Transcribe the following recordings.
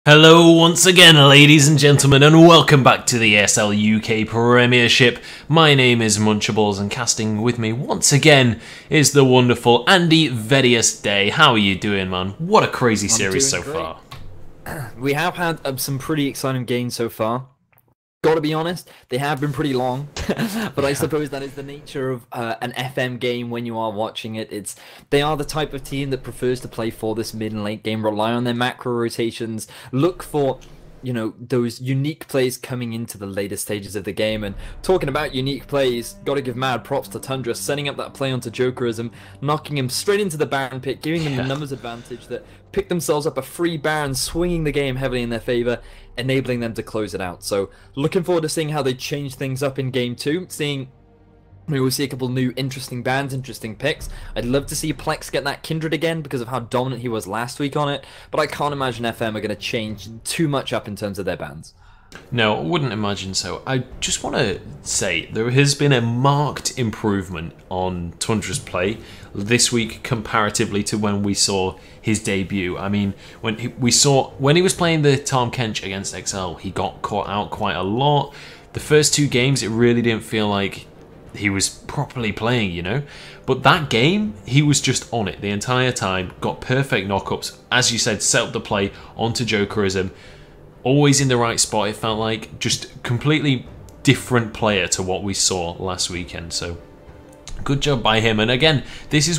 Hello once again, ladies and gentlemen, and welcome back to the ESL UK Premiership. My name is Munchables, and casting with me once again is the wonderful Andy Vedius Day. How are you doing, man? What a crazy series so far. We have had some pretty exciting games so far. Gotta be honest, they have been pretty long, but I suppose that is the nature of an FM game when you are watching it. They are the type of team that prefers to play for this mid and late game, rely on their macro rotations, look for, you know, those unique plays coming into the later stages of the game. And talking about unique plays, gotta give mad props to Tundra, setting up that play onto Jokerism, knocking him straight into the Baron pick, giving them the numbers advantage that picked themselves up a free Baron, swinging the game heavily in their favor, enabling them to close it out. So looking forward to seeing how they change things up in game 2, we will see a couple new interesting bans, interesting picks. I'd love to see Plex get that Kindred again because of how dominant he was last week on it, but I can't imagine FM are going to change too much up in terms of their bans. No, I wouldn't imagine so. I just want to say there has been a marked improvement on Tundra's play this week comparatively to when we saw his debut. I mean, when he was playing the Tahm Kench against XL, he got caught out quite a lot. The first 2 games, it really didn't feel like he was properly playing, you know? But that game, he was just on it the entire time, got perfect knockups, as you said, set up the play onto Jokerism, always in the right spot, it felt like. Just completely different player to what we saw last weekend, so good job by him. And again, this has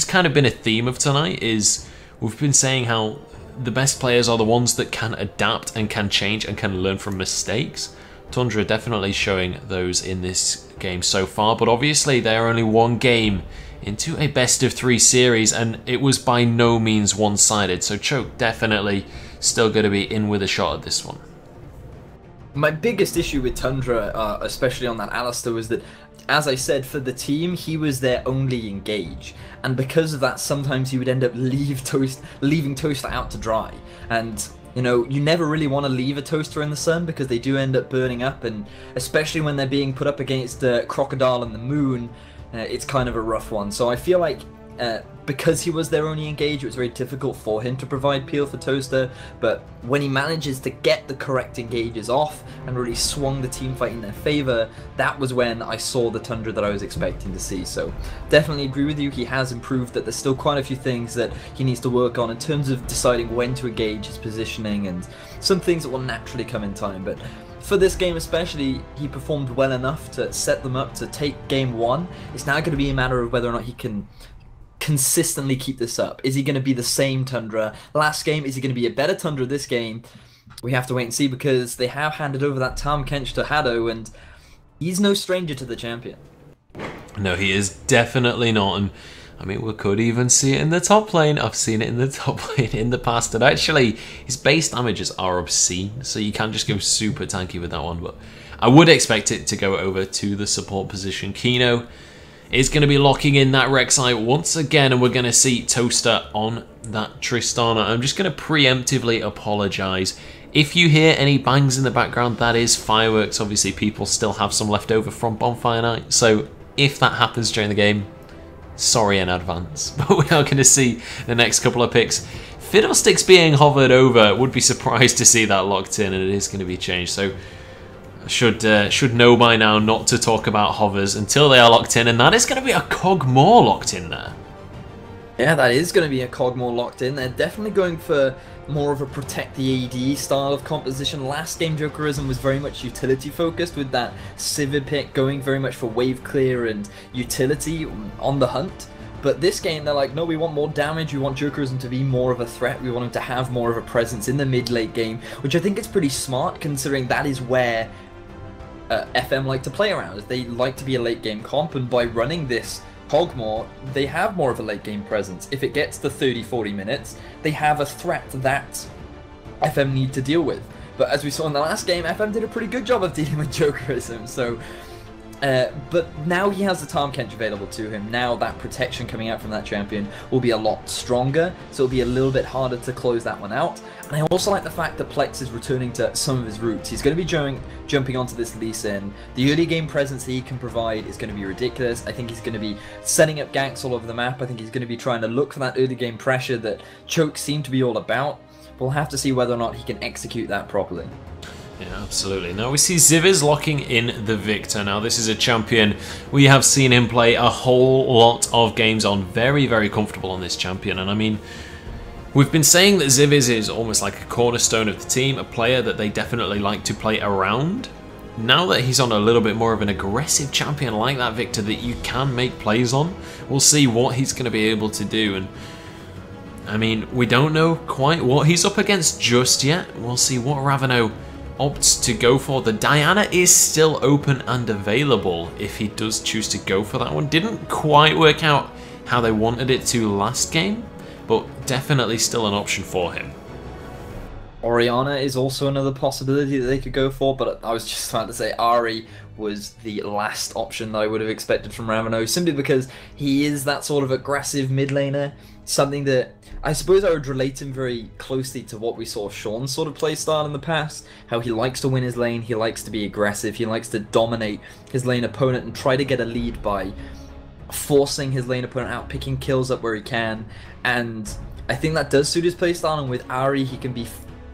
kind of been a theme of tonight, is we've been saying how the best players are the ones that can adapt and can change and can learn from mistakes. Tundra definitely showing those in this game so far, but obviously they are only one game into a best of 3 series, and it was by no means one-sided, so Choke definitely still going to be in with a shot at this one. My biggest issue with Tundra, especially on that Alistair, was that, as I said, for the team, he was their only engage, and because of that, sometimes he would end up leaving Toaster out to dry, and you know, you never really want to leave a Toaster in the sun because they do end up burning up, and especially when they're being put up against Crocodile and the Moon, it's kind of a rough one. So I feel like because he was their only engage, it was very difficult for him to provide peel for Toaster, but when he manages to get the correct engages off and really swung the team fight in their favor, that was when I saw the Tundra that I was expecting to see. So definitely agree with you, he has improved, that there's still quite a few things that he needs to work on in terms of deciding when to engage, his positioning, and some things that will naturally come in time. But for this game especially, he performed well enough to set them up to take game 1. It's now going to be a matter of whether or not he can consistently keep this up. Is he going to be the same Tundra last game? Is he going to be a better Tundra this game? We have to wait and see, because they have handed over that Tahm Kench to Haddo, and he's no stranger to the champion. No, he is definitely not, and I mean, we could even see it in the top lane. I've seen it in the top lane in the past, and actually his base damages are obscene, so you can't just go super tanky with that one, but I would expect it to go over to the support position. Kino is going to be locking in that Rek'Sai once again, and we're going to see Toaster on that Tristana. I'm just going to preemptively apologise. If you hear any bangs in the background, that is fireworks. Obviously, people still have some left over from Bonfire Night, so if that happens during the game, sorry in advance. But we are going to see the next couple of picks. Fiddlesticks being hovered over, would be surprised to see that locked in, and it is going to be changed. So should know by now not to talk about hovers until they are locked in, and that is going to be a Cogmore locked in there. Yeah, that is going to be a Cogmore locked in. They're definitely going for more of a protect the AD style of composition. Last game, Jokerism was very much utility focused, with that Civ pick going very much for wave clear and utility on the hunt. But this game, they're like, no, we want more damage, we want Jokerism to be more of a threat, we want him to have more of a presence in the mid-late game, which I think is pretty smart, considering that is where FM like to play around. They like to be a late game comp, and by running this Cogmore, they have more of a late game presence. If it gets to 30-40 minutes, they have a threat that FM need to deal with. But as we saw in the last game, FM did a pretty good job of dealing with Jokerism, so but now he has the Tahm Kench available to him. Now that protection coming out from that champion will be a lot stronger, so it'll be a little bit harder to close that one out. And I also like the fact that Plex is returning to some of his roots. He's going to be jumping onto this Lee Sin. The early game presence that he can provide is going to be ridiculous. I think he's going to be setting up ganks all over the map. I think he's going to be trying to look for that early game pressure that Choke seemed to be all about. we'll have to see whether or not he can execute that properly. Yeah, absolutely. Now we see Zivers locking in the Victor. Now this is a champion we have seen him play a whole lot of games on. Very, very comfortable on this champion. And I mean, we've been saying that Zivers is almost like a cornerstone of the team, a player that they definitely like to play around. Now that he's on a little bit more of an aggressive champion like that Victor that you can make plays on, we'll see what he's going to be able to do. And I mean, we don't know quite what he's up against just yet. We'll see what Ravano opts to go for. The Diana is still open and available if he does choose to go for that one. Didn't quite work out how they wanted it to last game, but definitely still an option for him. Orianna is also another possibility that they could go for, but I was just about to say Ahri was the last option that I would have expected from Ravano, simply because he is that sort of aggressive mid laner, something that I suppose I would relate him very closely to what we saw Sean's sort of playstyle in the past, how he likes to win his lane, he likes to be aggressive, he likes to dominate his lane opponent and try to get a lead by forcing his lane opponent out, picking kills up where he can, and I think that does suit his playstyle, and with Ahri he can be,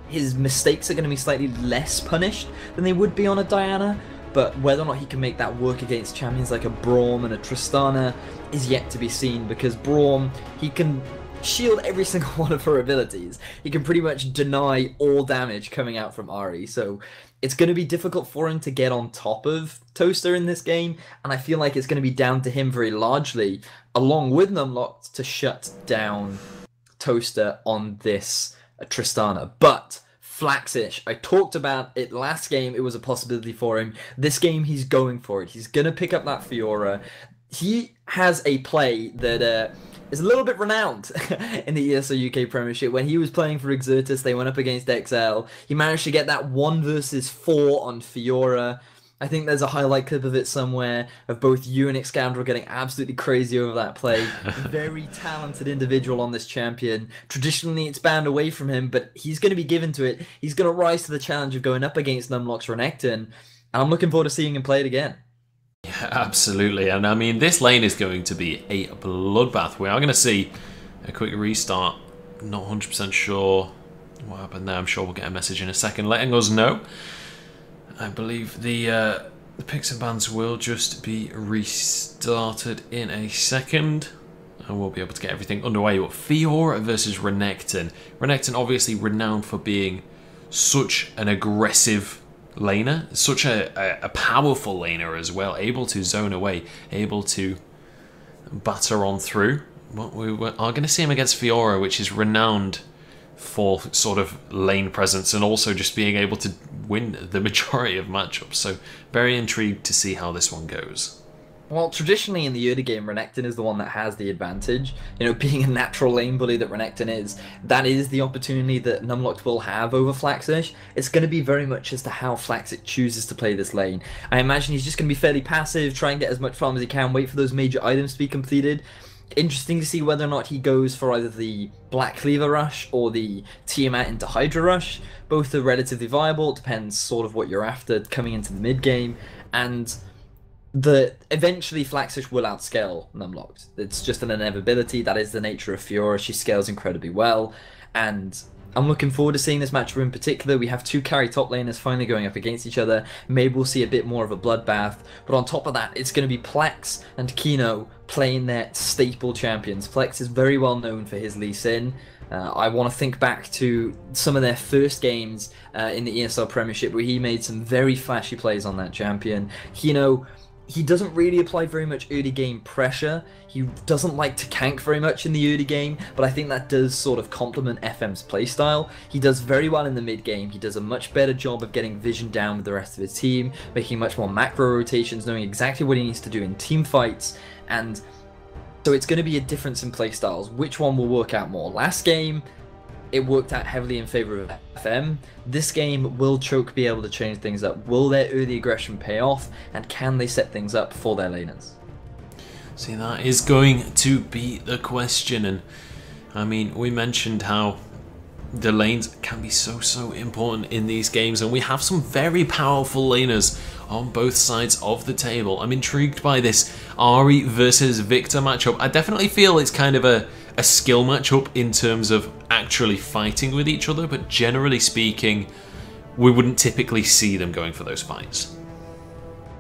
his mistakes are going to be slightly less punished than they would be on a Diana, but whether or not he can make that work against champions like a Braum and a Tristana is yet to be seen, because Braum, he can shield every single one of her abilities. He can pretty much deny all damage coming out from Ahri, so it's going to be difficult for him to get on top of Toaster in this game, and I feel like it's going to be down to him very largely, along with Numlocked, to shut down Toaster on this Tristana. But Flaxish, I talked about it last game, it was a possibility for him. This game he's going for it. He's going to pick up that Fiora. He has a play that is a little bit renowned in the ESL UK Premiership. When he was playing for Exertus, they went up against XL. He managed to get that 1 versus 4 on Fiora. I think there's a highlight clip of it somewhere of both you and Excandral getting absolutely crazy over that play. Very talented individual on this champion. Traditionally, it's banned away from him, but he's going to be given to it. He's going to rise to the challenge of going up against Numlock's Renekton, and I'm looking forward to seeing him play it again. Yeah, absolutely. And I mean, this lane is going to be a bloodbath. We are going to see a quick restart. Not 100% sure what happened there. I'm sure we'll get a message in a second letting us know. I believe the picks and bans will just be restarted in a second, and we'll be able to get everything underway. But Fiora versus Renekton. Renekton obviously renowned for being such an aggressive laner, such a powerful laner as well, able to zone away, able to batter on through. Well, we are going to see him against Fiora, which is renowned for sort of lane presence and also just being able to win the majority of matchups. So very intrigued to see how this one goes. Well, traditionally in the early game, Renekton is the one that has the advantage. You know, being a natural lane bully that Renekton is, that is the opportunity that Numlocked will have over Flaxish. It's going to be very much as to how Flaxish chooses to play this lane. I imagine he's just going to be fairly passive, try and get as much farm as he can, wait for those major items to be completed. Interesting to see whether or not he goes for either the Black Cleaver Rush or the Tiamat into Hydra Rush. Both are relatively viable, it depends sort of what you're after coming into the mid game, and eventually Flaxish will outscale Numlocked. It's just an inevitability, that is the nature of Fiora, she scales incredibly well, and I'm looking forward to seeing this matchup in particular. We have two carry top laners finally going up against each other. Maybe we'll see a bit more of a bloodbath. But on top of that, it's going to be Plex and Kino playing their staple champions. Plex is very well known for his Lee Sin. I want to think back to some of their first games in the ESL Premiership where he made some very flashy plays on that champion. Kino, he doesn't really apply very much early game pressure. He doesn't like to gank very much in the early game, but I think that does sort of complement FM's playstyle. He does very well in the mid game. He does a much better job of getting vision down with the rest of his team, making much more macro rotations, knowing exactly what he needs to do in team fights, and so it's going to be a difference in playstyles. Which one will work out more? Last game, it worked out heavily in favor of FM. This game, will Choke be able to change things up? Will their early aggression pay off? And can they set things up for their laners? See, that is going to be the question. And I mean, we mentioned how the lanes can be so important in these games, and we have some very powerful laners on both sides of the table. I'm intrigued by this Ahri versus Victor matchup. I definitely feel it's kind of a a skill matchup in terms of actually fighting with each other, but generally speaking, we wouldn't typically see them going for those fights.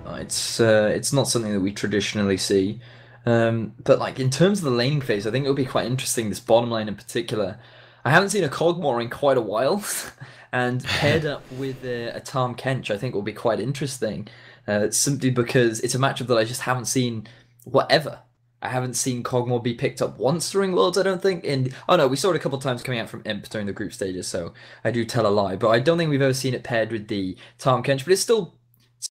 It's not something that we traditionally see. But like in terms of the laning phase, I think it'll be quite interesting, this bottom lane in particular. I haven't seen a Kog'Maw in quite a while, and paired up with a Tahm Kench, I think will be quite interesting. Simply because it's a matchup that I just haven't seen whatever. I haven't seen Kog'Maw be picked up once during Worlds, I don't think. Oh no, we saw it a couple of times coming out from Imp during the group stages, so I do tell a lie. But I don't think we've ever seen it paired with the Tahm Kench, but it still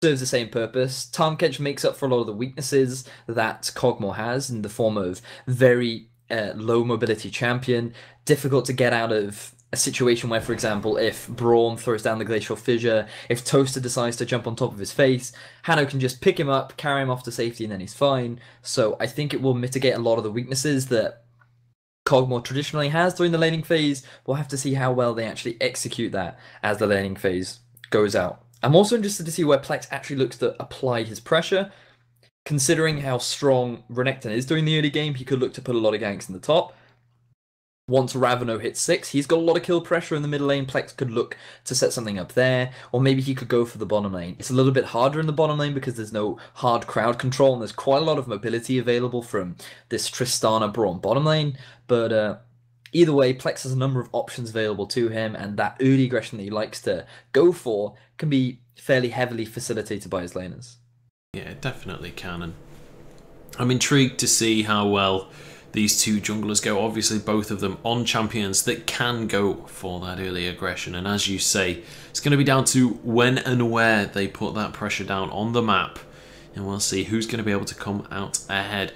serves the same purpose. Tahm Kench makes up for a lot of the weaknesses that Kog'Maw has in the form of very low mobility champion, difficult to get out of a situation where, for example, if Braum throws down the Glacial Fissure, if Toaster decides to jump on top of his face, Hanno can just pick him up, carry him off to safety, and then he's fine. So I think it will mitigate a lot of the weaknesses that Kog'Maw traditionally has during the laning phase. We'll have to see how well they actually execute that as the laning phase goes out. I'm also interested to see where Plex actually looks to apply his pressure. Considering how strong Renekton is during the early game, he could look to put a lot of ganks in the top. Once Ravano hits 6, he's got a lot of kill pressure in the middle lane. Plex could look to set something up there, or maybe he could go for the bottom lane. It's a little bit harder in the bottom lane because there's no hard crowd control, and there's quite a lot of mobility available from this Tristana Braum bottom lane. But either way, Plex has a number of options available to him, and that early aggression that he likes to go for can be fairly heavily facilitated by his laners. Yeah, it definitely can, and I'm intrigued to see how well these two junglers go. Obviously, both of them on champions that can go for that early aggression, and as you say, it's going to be down to when and where they put that pressure down on the map, and we'll see who's going to be able to come out ahead.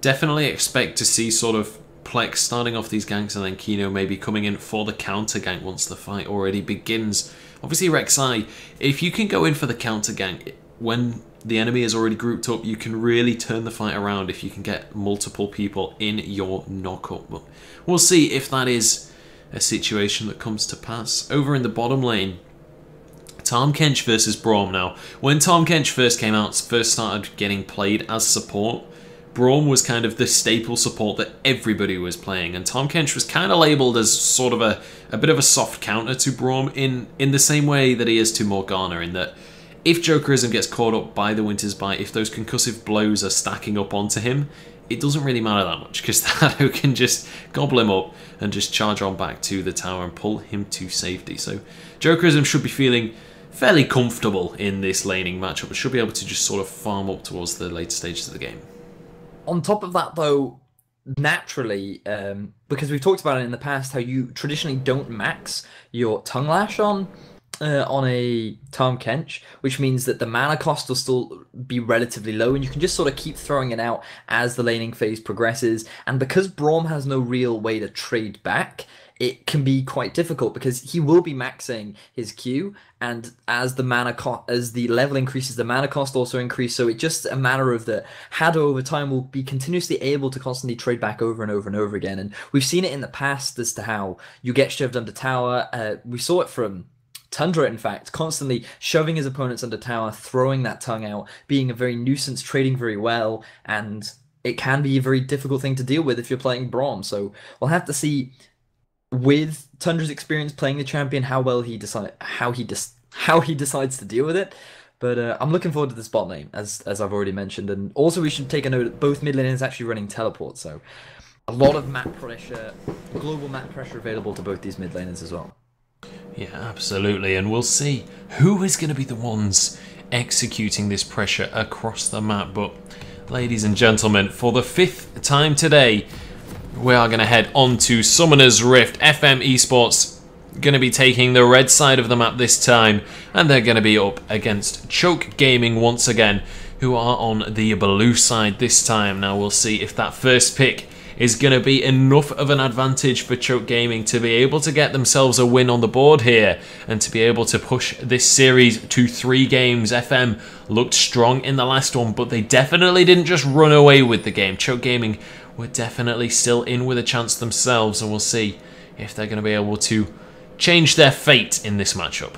Definitely expect to see sort of Plex starting off these ganks and then Kino maybe coming in for the counter gank once the fight already begins. Obviously, Rek'Sai, if you can go in for the counter gank when the enemy is already grouped up, you can really turn the fight around if you can get multiple people in your knockup. But we'll see if that is a situation that comes to pass. Over in the bottom lane, Tahm Kench versus Braum. Now, when Tahm Kench first came out, first started getting played as support, Braum was kind of the staple support that everybody was playing, and Tahm Kench was kind of labelled as sort of a bit of a soft counter to Braum in the same way that he is to Morgana, in that if Jokerism gets caught up by the Winter's Bite, if those concussive blows are stacking up onto him, it doesn't really matter that much, because Thado can just gobble him up and just charge on back to the tower and pull him to safety. So Jokerism should be feeling fairly comfortable in this laning matchup, but should be able to just sort of farm up towards the later stages of the game. On top of that, though, naturally, because we've talked about it in the past, how you traditionally don't max your Tongue Lash on a Tahm Kench, which means that the mana cost will still be relatively low, and you can just sort of keep throwing it out as the laning phase progresses. And because Braum has no real way to trade back, it can be quite difficult because he will be maxing his Q, and as the mana as the level increases, the mana cost also increases. So it's just a matter of that Hado over time will be continuously able to constantly trade back over and over and over again. And we've seen it in the past as to how you get shoved under tower. We saw it from Tundra, in fact, constantly shoving his opponents under tower, throwing that tongue out, being a very nuisance, trading very well, and it can be a very difficult thing to deal with if you're playing Braum. So we'll have to see, with Tundra's experience playing the champion, how well he decides to deal with it. But I'm looking forward to this bot lane, as I've already mentioned, and also we should take a note that both mid laners actually running teleport, so a lot of map pressure, global map pressure available to both these mid laners as well. Yeah, absolutely, and we'll see who is going to be the ones executing this pressure across the map. But ladies and gentlemen, for the 5th time today, we are going to head on to Summoner's Rift. FM Esports going to be taking the red side of the map this time, and they're going to be up against Choke Gaming once again, who are on the blue side this time. Now we'll see if that first pick is going to be enough of an advantage for Choke Gaming to be able to get themselves a win on the board here and to be able to push this series to 3 games. FM looked strong in the last one, but they definitely didn't just run away with the game. Choke Gaming were definitely still in with a chance themselves, and we'll see if they're going to be able to change their fate in this matchup.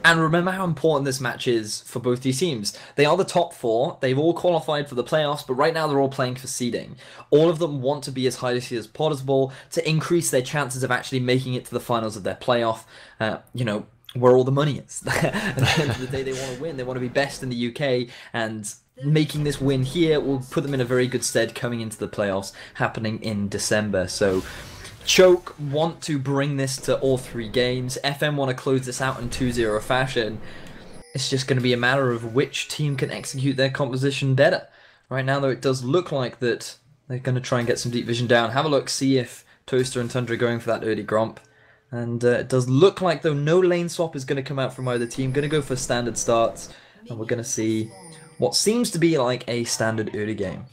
And remember how important this match is for both these teams. They are the top four. They've all qualified for the playoffs, but right now they're all playing for seeding. All of them want to be as highly seeded as possible to increase their chances of actually making it to the finals of their playoff. Where all the money is. At the end of the day, they want to win. They want to be best in the UK, and making this win here will put them in a very good stead coming into the playoffs happening in December. So Choke want to bring this to all 3 games. FM want to close this out in 2-0 fashion. It's just going to be a matter of which team can execute their composition better. Right now, though, it does look like that they're going to try and get some deep vision down. Have a look, see if Toaster and Tundra are going for that early Gromp. And it does look like, though, no lane swap is going to come out from either team. Going to go for standard starts. And we're going to see what seems to be like a standard early game.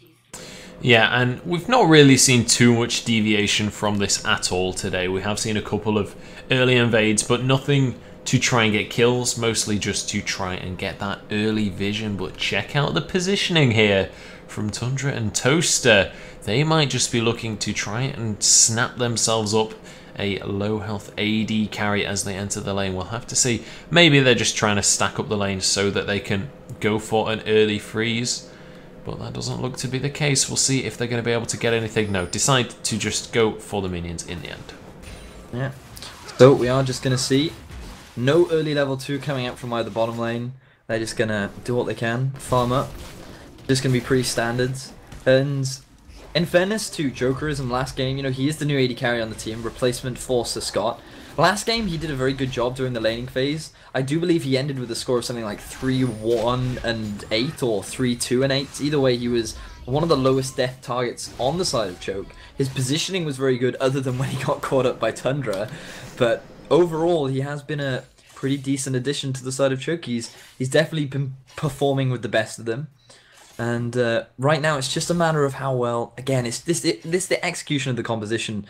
Yeah, and we've not really seen too much deviation from this at all today. We have seen a couple of early invades, but nothing to try and get kills. Mostly just to try and get that early vision. But check out the positioning here from Tundra and Toaster. They might just be looking to try and snap themselves up a low health AD carry as they enter the lane. We'll have to see. Maybe they're just trying to stack up the lane so that they can go for an early freeze, but that doesn't look to be the case. We'll see if they're going to be able to get anything. No, decide to just go for the minions in the end. Yeah, so we are just going to see no early level 2 coming out from either bottom lane. They're just going to do what they can, farm up. Just going to be pretty standards. And in fairness to Jokerism last game, he is the new AD carry on the team, replacement for Sir Scott. Last game, he did a very good job during the laning phase. I do believe he ended with a score of something like 3-1 and 8 or 3-2 and 8. Either way, he was one of the lowest death targets on the side of Choke. His positioning was very good other than when he got caught up by Tundra. But overall, he has been a pretty decent addition to the side of Choke. He's definitely been performing with the best of them. And right now, it's just a matter of how well, again, it's the execution of the composition.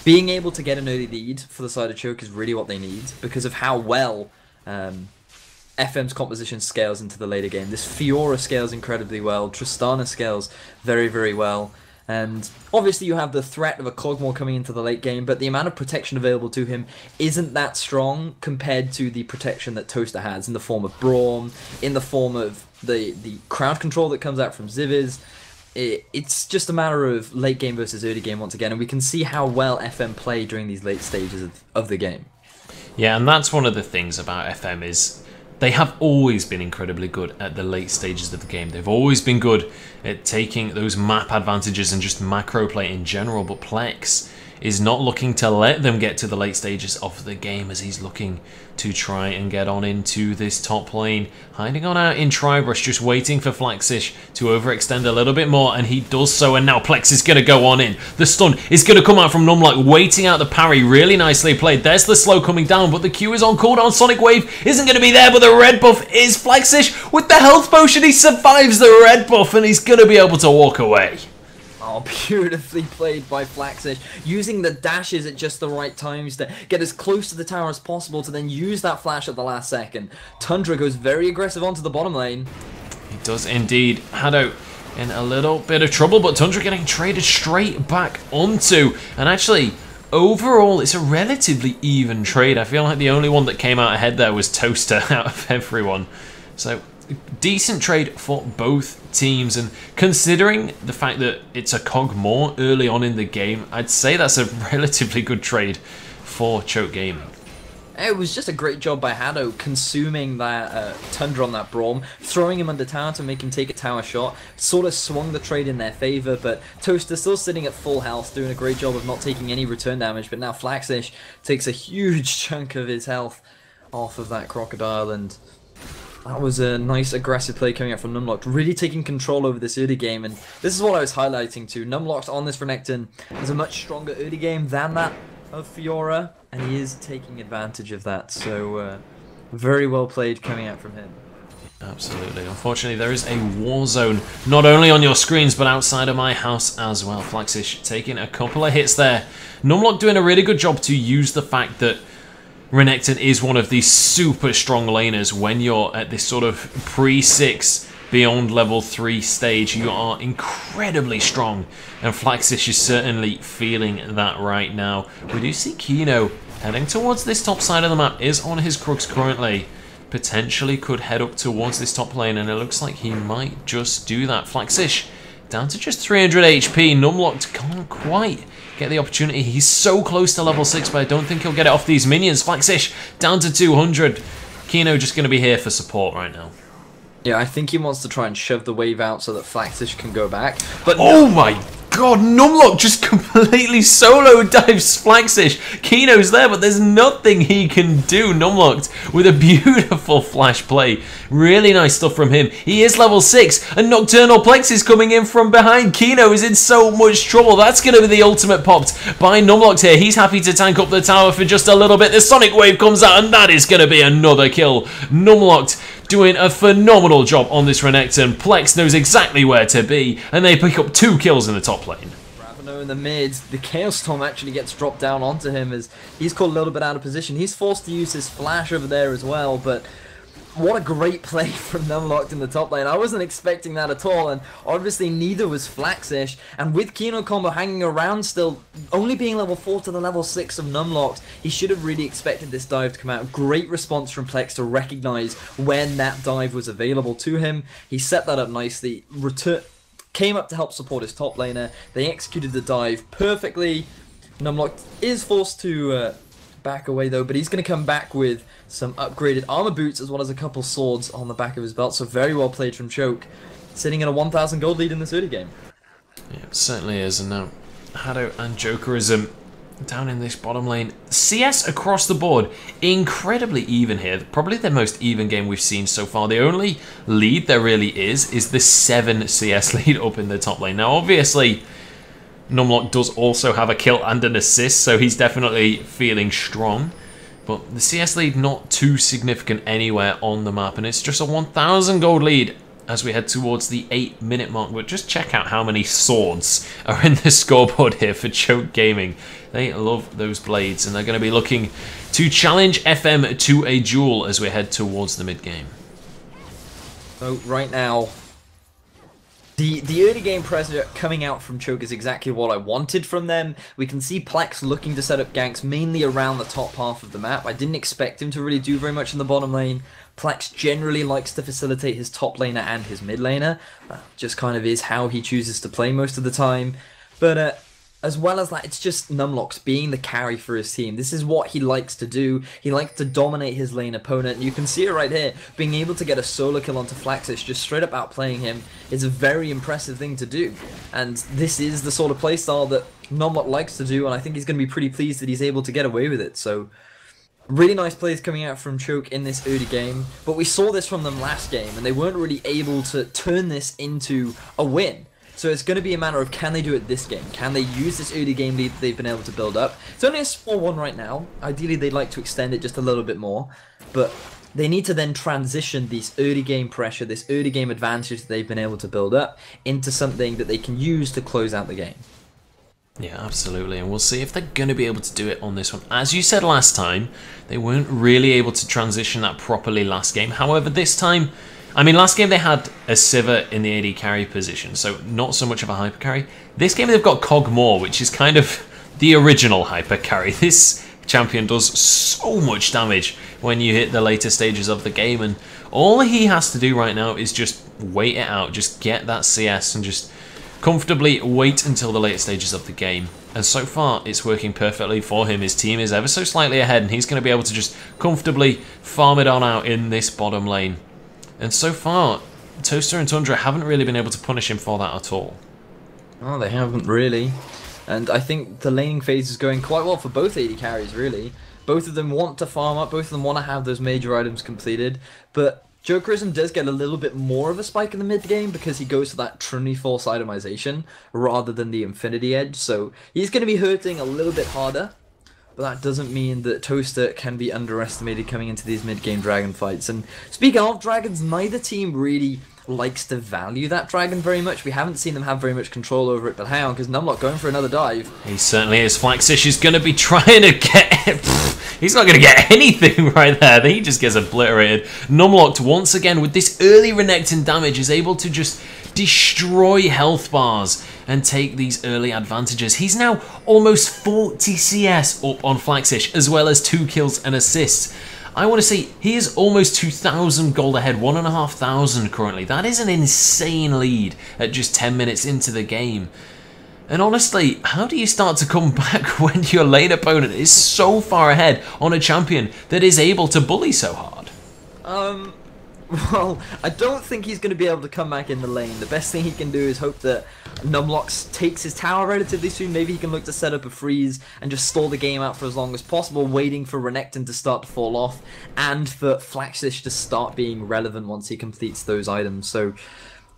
Being able to get an early lead for the side of Choke is really what they need because of how well FM's composition scales into the later game. This Fiora scales incredibly well. Tristana scales very, very well. And obviously you have the threat of a Cogmore coming into the late game, but the amount of protection available to him isn't that strong compared to the protection that Toaster has in the form of Braum, in the form of the crowd control that comes out from Ziviz. It's just a matter of late game versus early game once again, and we can see how well FM play during these late stages of the game. Yeah, and that's one of the things about FM is they have always been incredibly good at the late stages of the game. They've always been good at taking those map advantages and just macro play in general, but Plex is not looking to let them get to the late stages of the game as he's looking to try and get on into this top lane. Hiding on out in Tribrush, just waiting for Flaxish to overextend a little bit more, and he does so, and now Plex is going to go on in. The stun is going to come out from Numlock, waiting out the parry. Really nicely played. There's the slow coming down, but the Q is on cooldown. Sonic Wave isn't going to be there, but the red buff is Flaxish. With the health potion, he survives the red buff, and he's going to be able to walk away. Oh, beautifully played by Flaxish, using the dashes at just the right times to get as close to the tower as possible to then use that flash at the last second. Tundra goes very aggressive onto the bottom lane. He does indeed. Hado in a little bit of trouble, but Tundra getting traded straight back onto. And actually, overall, it's a relatively even trade. I feel like the only one that came out ahead there was Toaster out of everyone. So decent trade for both teams, and considering the fact that it's a cog more early on in the game, I'd say that's a relatively good trade for Choke Gaming. It was just a great job by Hado consuming that Tundra on that Braum, throwing him under tower to make him take a tower shot, sort of swung the trade in their favour, but Toaster still sitting at full health, doing a great job of not taking any return damage, but now Flaxish takes a huge chunk of his health off of that Crocodile, and that was a nice aggressive play coming out from Numlocked, really taking control over this early game, and this is what I was highlighting too. Numlocked on this Renekton has a much stronger early game than that of Fiora, and he is taking advantage of that, so very well played coming out from him. Absolutely. Unfortunately, there is a war zone, not only on your screens, but outside of my house as well. Flaxish taking a couple of hits there. Numlock doing a really good job to use the fact that Renekton is one of these super strong laners. When you're at this sort of pre-6 beyond level 3 stage, you are incredibly strong, and Flaxish is certainly feeling that right now. We do see Kino heading towards this top side of the map, is on his Crux currently. potentially could head up towards this top lane, and it looks like he might just do that. Flaxish down to just 300 HP. Numlocked can't quite get the opportunity. He's so close to level 6, but I don't think he'll get it off these minions. Flaxish down to 200. Kino just going to be here for support right now. Yeah, I think he wants to try and shove the wave out so that Flaxish can go back. But oh my god, Numlock just completely solo dives Flaxish. Kino's there, but there's nothing he can do. Numlocked with a beautiful flash play. Really nice stuff from him. He is level 6, and Nocturnal Plex is coming in from behind. Kino is in so much trouble. That's going to be the ultimate popped by Numlocked here. He's happy to tank up the tower for just a little bit. The Sonic Wave comes out, and that is going to be another kill. Numlocked doing a phenomenal job on this Renekton. Plex knows exactly where to be, and they pick up 2 kills in the top lane. Ravano in the mid, the Chaos Storm actually gets dropped down onto him as he's caught a little bit out of position. He's forced to use his flash over there as well, but what a great play from Numlocked in the top lane. I wasn't expecting that at all, and obviously neither was Flaxish. And with Kino Combo hanging around still, only being level 4 to the level 6 of Numlocked, he should have really expected this dive to come out. Great response from Plex to recognize when that dive was available to him. He set that up nicely, came up to help support his top laner. They executed the dive perfectly. Numlocked is forced to back away though, but he's going to come back with some upgraded armor boots as well as a couple swords on the back of his belt. So very well played from Choke, sitting in a 1,000 gold lead in this early game. Yeah, it certainly is. And now Hado and Jokerism down in this bottom lane. CS across the board, incredibly even here. Probably the most even game we've seen so far. The only lead there really is the 7 CS lead up in the top lane. Now obviously Numlock does also have a kill and an assist, so he's definitely feeling strong. But the CS lead not too significant anywhere on the map, and it's just a 1,000 gold lead as we head towards the 8-minute mark. But just check out how many swords are in the scoreboard here for Choke Gaming. They love those blades, and they're going to be looking to challenge FM to a duel as we head towards the mid-game. So right now, the early game pressure coming out from Choke is exactly what I wanted from them. We can see Plex looking to set up ganks mainly around the top half of the map. I didn't expect him to really do very much in the bottom lane. Plex generally likes to facilitate his top laner and his mid laner. That just kind of is how he chooses to play most of the time. But as well as that, it's just Numlocked being the carry for his team. This is what he likes to do. He likes to dominate his lane opponent. And you can see it right here. Being able to get a solo kill onto Flaxish, just straight up outplaying him, is a very impressive thing to do. And this is the sort of playstyle that Numlocked likes to do, and I think he's going to be pretty pleased that he's able to get away with it. So, really nice plays coming out from Choke in this early game. But we saw this from them last game, and they weren't really able to turn this into a win. So it's going to be a matter of, can they do it this game? Can they use this early game lead that they've been able to build up? It's only a 4-1 right now. Ideally, they'd like to extend it just a little bit more. But they need to then transition this early game pressure, this early game advantage that they've been able to build up, into something that they can use to close out the game. Yeah, absolutely, and we'll see if they're going to be able to do it on this one. As you said last time, they weren't really able to transition that properly last game. However, this time, I mean, last game they had a Sivir in the AD carry position, so not so much of a hyper carry. This game they've got Kog'Maw, which is kind of the original hyper carry. This champion does so much damage when you hit the later stages of the game, and all he has to do right now is just wait it out, just get that CS and just comfortably wait until the later stages of the game. And so far, it's working perfectly for him. His team is ever so slightly ahead, and he's going to be able to just comfortably farm it on out in this bottom lane. And so far, Toaster and Tundra haven't really been able to punish him for that at all. Oh, they haven't really. And I think the laning phase is going quite well for both AD carries, really. Both of them want to farm up, both of them want to have those major items completed, but Jokerism does get a little bit more of a spike in the mid game because he goes to that Trinity Force itemization rather than the Infinity Edge, so he's going to be hurting a little bit harder. But that doesn't mean that Toaster can be underestimated coming into these mid-game dragon fights. And speaking of dragons, neither team really likes to value that dragon very much. We haven't seen them have very much control over it, but hang on, because Numlock going for another dive. He certainly is. Flaxish is going to be trying to get... He's not going to get anything right there. He just gets obliterated. Numlocked, once again, with this early Renekton damage, is able to just destroy health bars and take these early advantages. He's now almost 40 CS up on Flaxish, as well as 2 kills and assists. I want to say he is almost 2,000 gold ahead, 1,500 currently. That is an insane lead at just 10 minutes into the game. And honestly, how do you start to come back when your lane opponent is so far ahead on a champion that is able to bully so hard? Well, I don't think he's going to be able to come back in the lane. The best thing he can do is hope that Numlock takes his tower relatively soon. Maybe he can look to set up a freeze and just stall the game out for as long as possible, waiting for Renekton to start to fall off and for Flaxish to start being relevant once he completes those items. So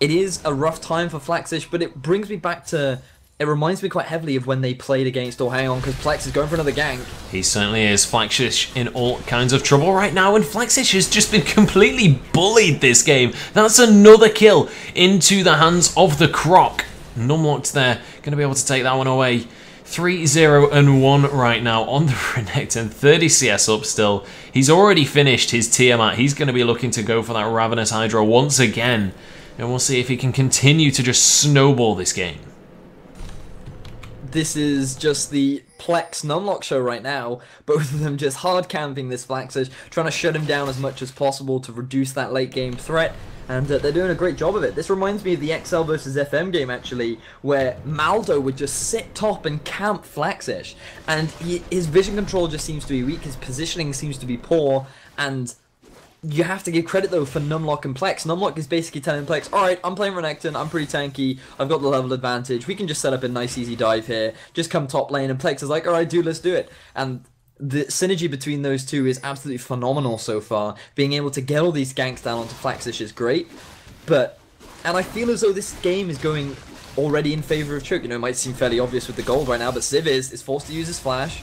it is a rough time for Flaxish, but it brings me back to... It reminds me quite heavily of when they played against... Oh, hang on, because Plex is going for another gank. He certainly is. Flaxish in all kinds of trouble right now, and Flaxish has just been completely bullied this game. That's another kill into the hands of the Croc. Numlocked there, going to be able to take that one away. 3-0-1 right now on the Renekton, 30 CS up still. He's already finished his Tiamat. He's going to be looking to go for that Ravenous Hydra once again. And we'll see if he can continue to just snowball this game. This is just the Plex Numlock show right now. Both of them just hard camping this Flaxish, trying to shut him down as much as possible to reduce that late game threat. And they're doing a great job of it. This reminds me of the XL versus FM game, actually, where Maldo would just sit top and camp Flaxish. And his vision control just seems to be weak, his positioning seems to be poor, and you have to give credit, though, for Numlock and Plex. Numlock is basically telling Plex, alright, I'm playing Renekton, I'm pretty tanky, I've got the level advantage, we can just set up a nice easy dive here, just come top lane, and Plex is like, alright, dude, let's do it. And the synergy between those two is absolutely phenomenal so far. Being able to get all these ganks down onto Flaxish is great, and I feel as though this game is going already in favor of Choke. You know, it might seem fairly obvious with the gold right now, but Ziv is forced to use his flash.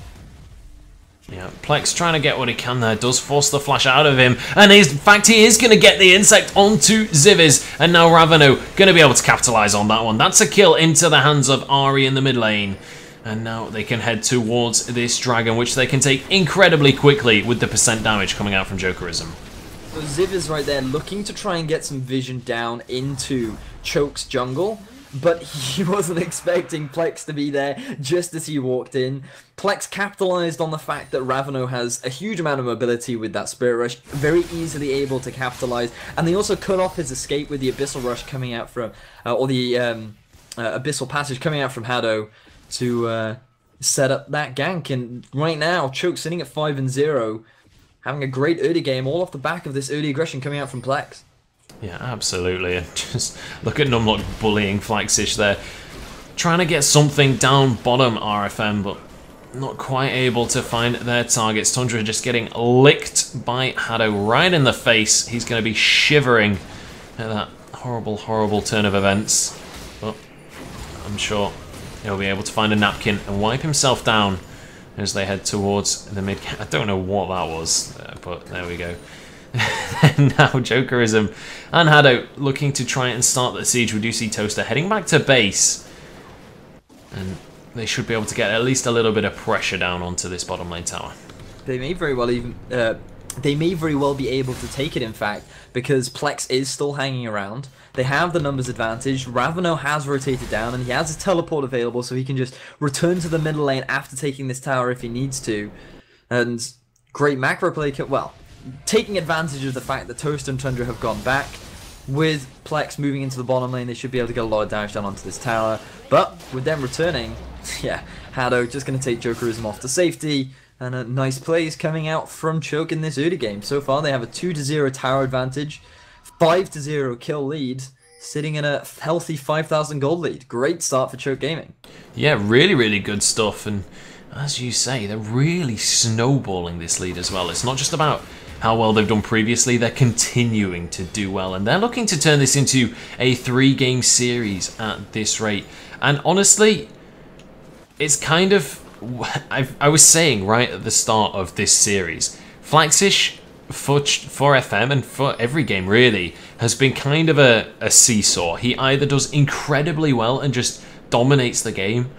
Yeah, Plex trying to get what he can there, does force the flash out of him, and in fact he is going to get the insect onto Ziviz, and now Ravano going to be able to capitalise on that one. That's a kill into the hands of Ari in the mid lane, and now they can head towards this dragon, which they can take incredibly quickly with the percent damage coming out from Jokerism. So Ziv is right there looking to try and get some vision down into Choke's jungle, but he wasn't expecting Plex to be there just as he walked in. Plex capitalized on the fact that Ravano has a huge amount of mobility with that Spirit Rush, very easily able to capitalize, and they also cut off his escape with the Abyssal Rush coming out from, or the Abyssal Passage coming out from Hado to set up that gank. And right now, Choke sitting at 5-0, having a great early game, all off the back of this early aggression coming out from Plex. Yeah, absolutely. And just look at Numlock bullying Flaxish there. Trying to get something down bottom RFM, but not quite able to find their targets. Tundra just getting licked by Hado right in the face. He's going to be shivering at that horrible, horrible turn of events. But I'm sure he'll be able to find a napkin and wipe himself down as they head towards the mid. I don't know what that was, but there we go. Now Jokerism and Hado looking to try and start the siege. We do see Toaster heading back to base, and they should be able to get at least a little bit of pressure down onto this bottom lane tower. They may very well even they may very well be able to take it, in fact, because Plex is still hanging around. They have the numbers advantage. Ravano has rotated down, and he has a teleport available, so he can just return to the middle lane after taking this tower if he needs to. And great macro play, well, taking advantage of the fact that Toast and Tundra have gone back. With Plex moving into the bottom lane, they should be able to get a lot of damage down onto this tower. But with them returning, yeah, Hado just going to take Jokerism off to safety. And a nice plays coming out from Choke in this early game. So far, they have a 2-0 tower advantage, 5-0 kill lead, sitting in a healthy 5,000 gold lead. Great start for Choke Gaming. Yeah, really, really good stuff. And as you say, they're really snowballing this lead as well. It's not just about how well they've done previously, they're continuing to do well. And they're looking to turn this into a 3-game series at this rate. And honestly, it's kind of... I was saying right at the start of this series, Flaxish for FM and for every game really has been kind of a seesaw. He either does incredibly well and just dominates the game,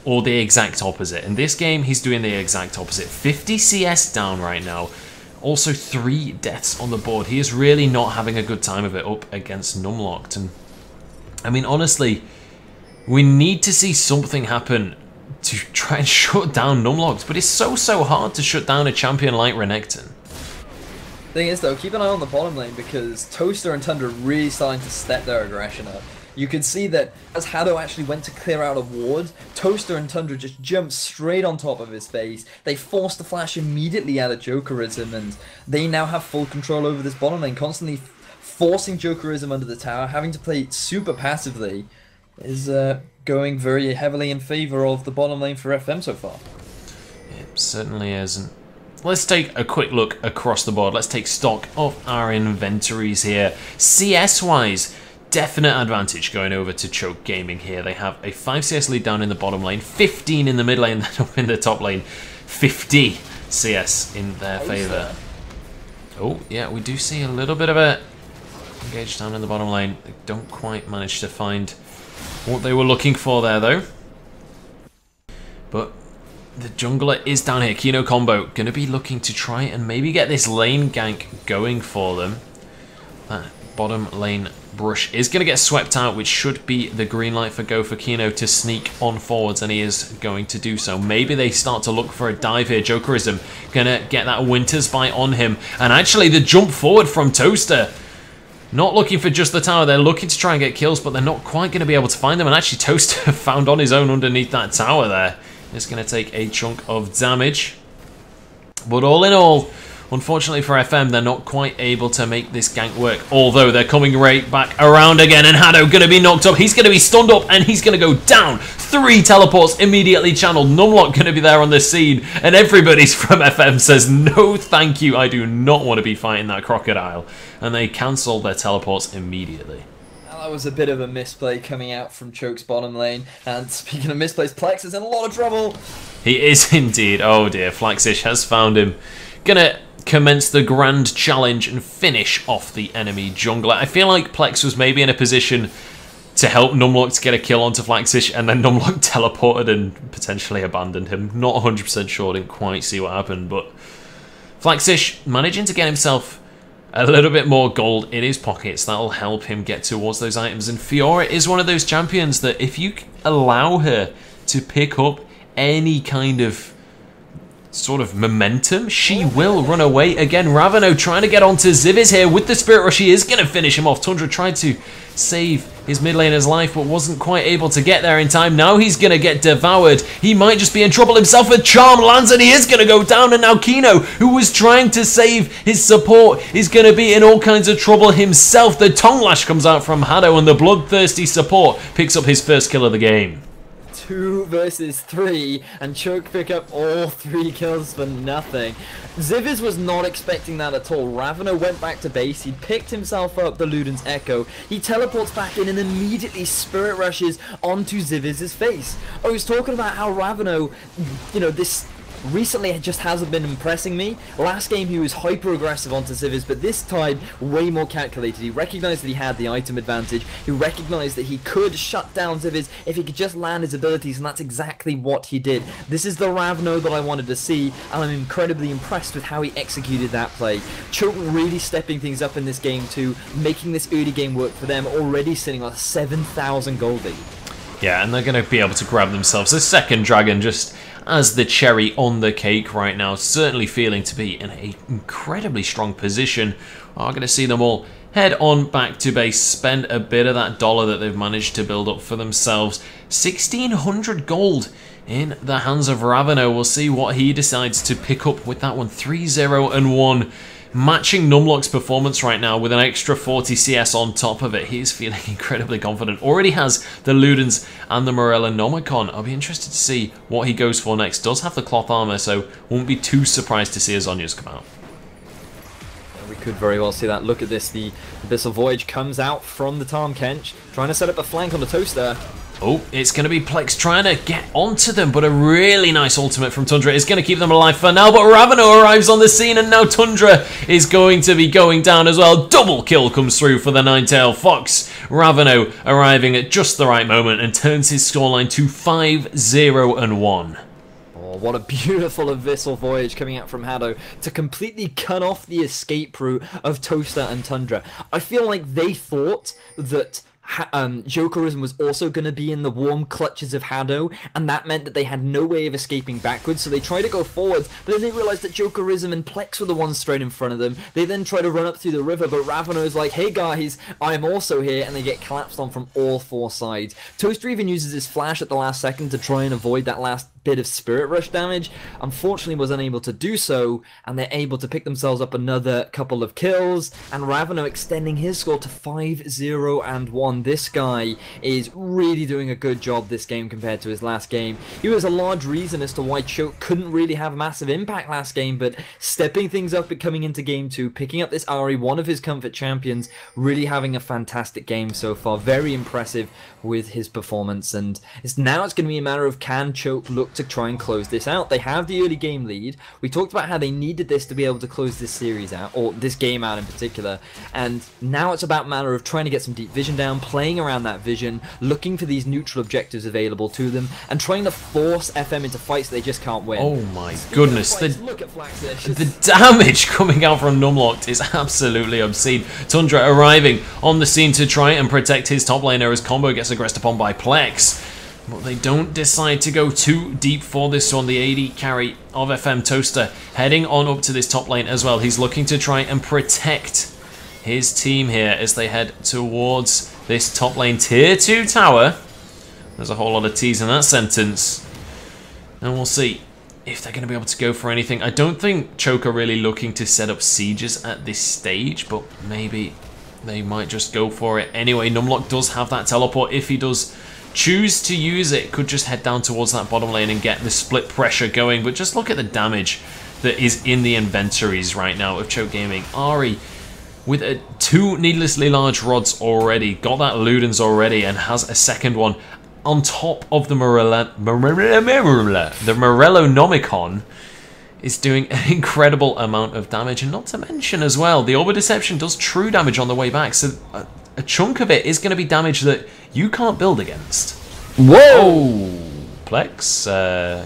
or the exact opposite. In this game, he's doing the exact opposite. 50 CS down right now. Also 3 deaths on the board. He is really not having a good time of it up against Numlocked. And I mean, honestly, we need to see something happen to try and shut down Numlocked, but it's so hard to shut down a champion like Renekton. Thing is though, keep an eye on the bottom lane because Toaster and Tundra are really starting to step their aggression up. You can see that as Hado actually went to clear out a ward, Toaster and Tundra just jumped straight on top of his face. They forced the flash immediately out of Jokerism, and they now have full control over this bottom lane, constantly forcing Jokerism under the tower, having to play super passively, is going very heavily in favor of the bottom lane for FM so far. It certainly isn't. Let's take a quick look across the board. Let's take stock of our inventories here. CS-wise, definite advantage going over to Choke Gaming here. They have a 5 CS lead down in the bottom lane, 15 in the mid lane, then up in the top lane, 50 CS in their favour. Oh, yeah, we do see a little bit of a engage down in the bottom lane. They don't quite manage to find what they were looking for there, though. But the jungler is down here. Kino combo going to be looking to try and maybe get this lane gank going for them. That bottom lane brush is going to get swept out, which should be the green light for go for Kino to sneak on forwards, and he is going to do so. Maybe they start to look for a dive here. Jokerism going to get that Winter's Bite on him, and actually the jump forward from Toaster. Not looking for just the tower, they're looking to try and get kills, but they're not quite going to be able to find them, and actually Toaster found on his own underneath that tower there. It's going to take a chunk of damage. But all in all, unfortunately for FM, they're not quite able to make this gank work. Although they're coming right back around again, and Hado going to be knocked up. He's going to be stunned up, and he's going to go down. 3 teleports immediately channeled. Numlock going to be there on the scene, and everybody's from FM says, no thank you, I do not want to be fighting that crocodile. And they cancel their teleports immediately. That was a bit of a misplay coming out from Choke's bottom lane. And speaking of misplays, Plex is in a lot of trouble. He is indeed. Oh dear, Flaxish has found him. Gonna commence the grand challenge and finish off the enemy jungler. I feel like Plex was maybe in a position to help Numlock to get a kill onto Flaxish, and then Numlock teleported and potentially abandoned him. Not 100% sure, didn't quite see what happened, but Flaxish managing to get himself a little bit more gold in his pockets. That'll help him get towards those items. And Fiora is one of those champions that if you allow her to pick up any kind of sort of momentum, she will run away. Again, Ravano trying to get onto Ziviz here with the Spirit Rush. He is going to finish him off. Tundra tried to save his mid laner's life, but wasn't quite able to get there in time. Now he's going to get devoured. He might just be in trouble himself. A charm lands and he is going to go down. And now Kino, who was trying to save his support, is going to be in all kinds of trouble himself. The tongue lash comes out from Hado, and the bloodthirsty support picks up his first kill of the game. 2 versus 3, and Choke pick up all 3 kills for nothing. Ziviz was not expecting that at all. Ravano went back to base, he picked himself up the Luden's Echo, he teleports back in and immediately Spirit Rushes onto Ziviz's face. I was talking about how Ravano, you know, this recently it just hasn't been impressing me. Last game he was hyper aggressive onto Ziviz, but this time way more calculated. He recognized that he had the item advantage. He recognized that he could shut down Ziviz if he could just land his abilities, and that's exactly what he did. This is the Ravno that I wanted to see, and I'm incredibly impressed with how he executed that play. Choke really stepping things up in this game too, making this early game work for them, already sitting on a 7,000 gold lead. Yeah, and they're going to be able to grab themselves a second dragon just as the cherry on the cake right now. Certainly feeling to be in an incredibly strong position. Are going to see them all head on back to base, spend a bit of that dollar that they've managed to build up for themselves. 1,600 gold in the hands of Ravano. We'll see what he decides to pick up with that one. 3-0-1. Matching Numlock's performance right now with an extra 40 CS on top of it. He's feeling incredibly confident. Already has the Ludens and the Morella Nomicon. I'll be interested to see what he goes for next. Does have the cloth armor, so won't be too surprised to see his Zhonya's come out. We could very well see that. Look at this. The Abyssal Voyage comes out from the Tahm Kench, trying to set up a flank on the Toaster. Oh, it's going to be Plex trying to get onto them, but a really nice ultimate from Tundra is going to keep them alive for now. But Ravano arrives on the scene, and now Tundra is going to be going down as well. Double kill comes through for the Ninetail Fox. Ravano arriving at just the right moment and turns his scoreline to 5-0-1. Oh, what a beautiful Abyssal Voyage coming out from Hado to completely cut off the escape route of Toaster and Tundra. I feel like they thought that Jokerism was also going to be in the warm clutches of Hado, and that meant that they had no way of escaping backwards, so they tried to go forwards, but then they realized that Jokerism and Plex were the ones straight in front of them. They then try to run up through the river, but Ravano is like, hey guys, I am also here, and they get collapsed on from all 4 sides. Toaster even uses his flash at the last second to try and avoid that last bit of Spirit Rush damage. Unfortunately was unable to do so, and they're able to pick themselves up another couple of kills, and Ravano extending his score to 5-0-1. This guy is really doing a good job this game compared to his last game. He was a large reason as to why Choke couldn't really have a massive impact last game, but stepping things up and coming into game 2, picking up this Ari, one of his comfort champions, really having a fantastic game so far. Very impressive with his performance, and now it's going to be a matter of, can Choke look to try and close this out? They have the early game lead. We talked about how they needed this to be able to close this series out, or this game out in particular, and now it's about a matter of trying to get some deep vision down, playing around that vision, looking for these neutral objectives available to them, and trying to force FM into fights they just can't win. Oh my goodness, Look at Flaxish. The damage coming out from Numlocked is absolutely obscene. Tundra arriving on the scene to try and protect his top laner as Combo gets aggressed upon by Plex. But they don't decide to go too deep for this one. The AD carry of FM, Toaster, heading on up to this top lane as well. He's looking to try and protect his team here as they head towards this top lane tier 2 tower. There's a whole lot of T's in that sentence. And we'll see if they're going to be able to go for anything. I don't think Choke are really looking to set up sieges at this stage, but maybe they might just go for it anyway. Numlock does have that teleport. If he does choose to use it, could just head down towards that bottom lane and get the split pressure going. But just look at the damage that is in the inventories right now of Choke Gaming. Ari with 2 needlessly large rods already, got that Ludens already, and has a second one on top of the Morellonomicon. Is doing an incredible amount of damage, and not to mention as well, the Orb of Deception does true damage on the way back, so a chunk of it is going to be damage that you can't build against. Whoa! Oh, Plex,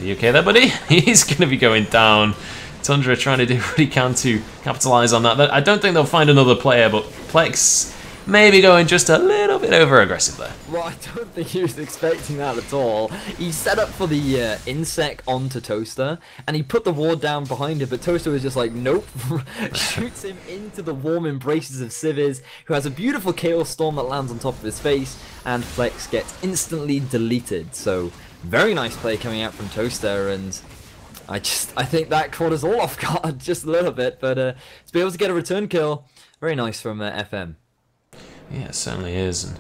you okay there, buddy? He's going to be going down. Tundra trying to do what he can to capitalize on that. I don't think they'll find another player, but Plex maybe going just a little bit over-aggressive there. Well, I don't think he was expecting that at all. He set up for the insec onto Toaster, and he put the ward down behind him, but Toaster was just like, nope. Shoots him into the warm embraces of Civiz, who has a beautiful Chaos Storm that lands on top of his face, and Flex gets instantly deleted. So, very nice play coming out from Toaster, and I think that caught us all off guard just a little bit, but to be able to get a return kill, very nice from FM. Yeah, it certainly is. And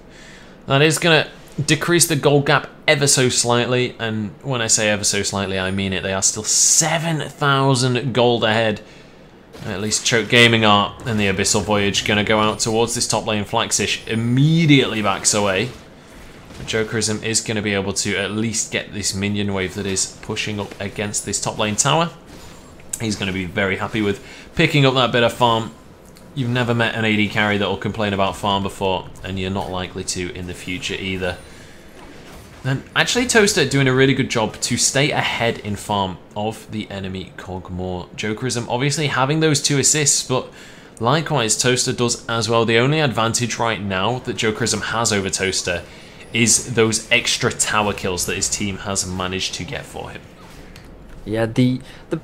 that is going to decrease the gold gap ever so slightly. And when I say ever so slightly, I mean it. They are still 7,000 gold ahead. At least Choke Gaming are. And the Abyssal Voyage going to go out towards this top lane. Flaxish immediately backs away. But Jokerism is going to be able to at least get this minion wave that is pushing up against this top lane tower. He's going to be very happy with picking up that bit of farm. You've never met an AD carry that will complain about farm before, and you're not likely to in the future either. And actually Toaster doing a really good job to stay ahead in farm of the enemy Kog'Maw. Jokerism obviously having those 2 assists, but likewise Toaster does as well. The only advantage right now that Jokerism has over Toaster is those extra tower kills that his team has managed to get for him. Yeah,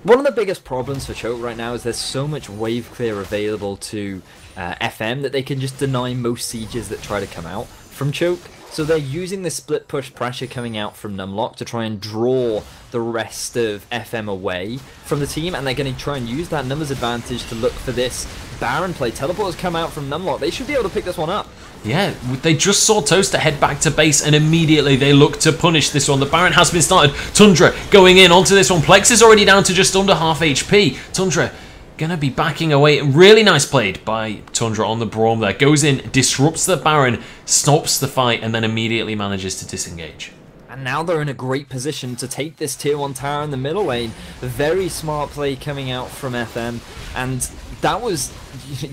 one of the biggest problems for Choke right now is there's so much wave clear available to FM that they can just deny most sieges that try to come out from Choke. So they're using the split push pressure coming out from Numlock to try and draw the rest of FM away from the team, and they're going to try and use that numbers advantage to look for this Baron play. Teleport has come out from Numlock. They should be able to pick this one up. Yeah, they just saw Toaster head back to base, and immediately they look to punish this one. The Baron has been started. Tundra going in onto this one. Plex is already down to just under half HP. Tundra going to be backing away. Really nice played by Tundra on the Braum there. Goes in, disrupts the Baron, stops the fight, and then immediately manages to disengage. And now they're in a great position to take this tier 1 tower in the middle lane. A very smart play coming out from FM, and that was,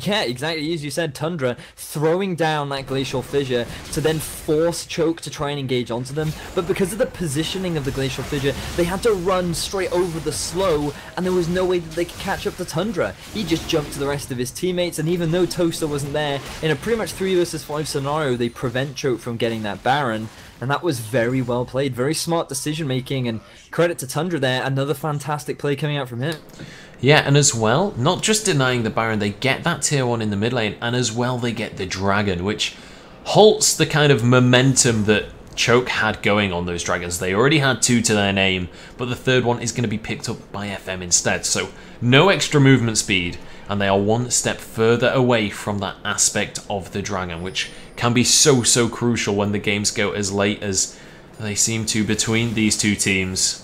yeah, exactly as you said, Tundra throwing down that Glacial Fissure to then force Choke to try and engage onto them, but because of the positioning of the Glacial Fissure, they had to run straight over the slow, and there was no way that they could catch up to Tundra. He just jumped to the rest of his teammates, and even though Toaster wasn't there, in a pretty much 3 versus 5 scenario, they prevent Choke from getting that Baron, and that was very well played, very smart decision making, and credit to Tundra there, another fantastic play coming out from him. Yeah, and as well, not just denying the Baron, they get that tier 1 in the mid lane, and as well they get the Dragon, which halts the kind of momentum that Choke had going on those Dragons. They already had 2 to their name, but the third one is going to be picked up by FM instead, so no extra movement speed, and they are one step further away from that aspect of the Dragon, which can be so crucial when the games go as late as they seem to between these two teams.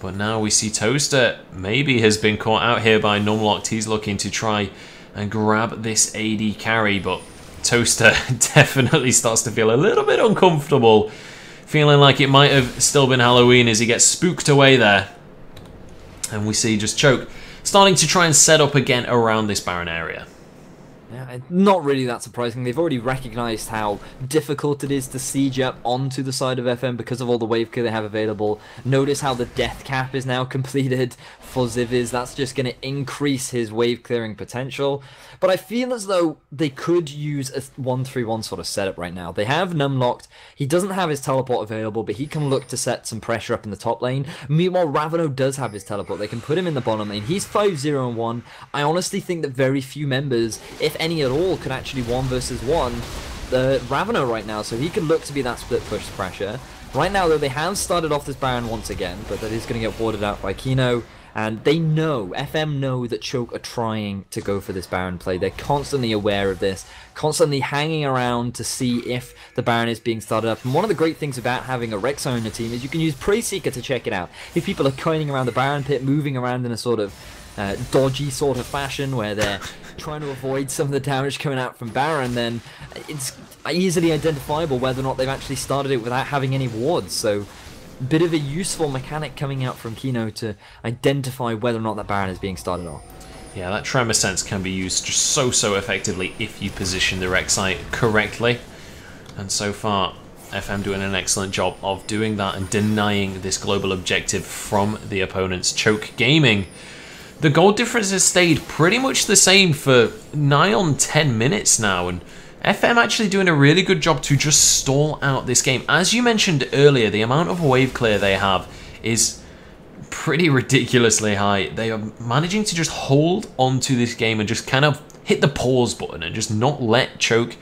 But now we see Toaster maybe has been caught out here by Numlocked. He's looking to try and grab this AD carry, but Toaster definitely starts to feel a little bit uncomfortable, feeling like it might have still been Halloween as he gets spooked away there. And we see just Choke starting to try and set up again around this Baron area. Yeah, not really that surprising. They've already recognised how difficult it is to siege up onto the side of FM because of all the wave clear they have available. Notice how the death cap is now completed for Ziviz. That's just going to increase his wave clearing potential. But I feel as though they could use a 1-3-1 sort of setup right now. They have Numlocked. He doesn't have his teleport available, but he can look to set some pressure up in the top lane. Meanwhile, Ravano does have his teleport. They can put him in the bottom lane. He's 5-0-1. I honestly think that very few members, if any at all, could actually 1 versus 1 Ravano right now, so he could look to be that split push pressure. Right now, though, they have started off this Baron once again, but that is going to get warded out by Kino. And they know, FM know that Choke are trying to go for this Baron play. They're constantly aware of this, constantly hanging around to see if the Baron is being started up. And one of the great things about having a Rek'Sai on your team is you can use Prey Seeker to check it out. If people are coining around the Baron pit, moving around in a sort of dodgy sort of fashion where they're trying to avoid some of the damage coming out from Baron, then it's easily identifiable whether or not they've actually started it without having any wards. So bit of a useful mechanic coming out from Kino to identify whether or not that Baron is being started off. Yeah, that Tremor Sense can be used just so effectively if you position the Rek'Sai correctly. And so far, FM doing an excellent job of doing that and denying this global objective from the opponents. Choke Gaming, the gold difference has stayed pretty much the same for nigh on 10 minutes now, and FM actually doing a really good job to just stall out this game. As you mentioned earlier, the amount of wave clear they have is pretty ridiculously high. They are managing to just hold onto this game and just kind of hit the pause button and just not let Choke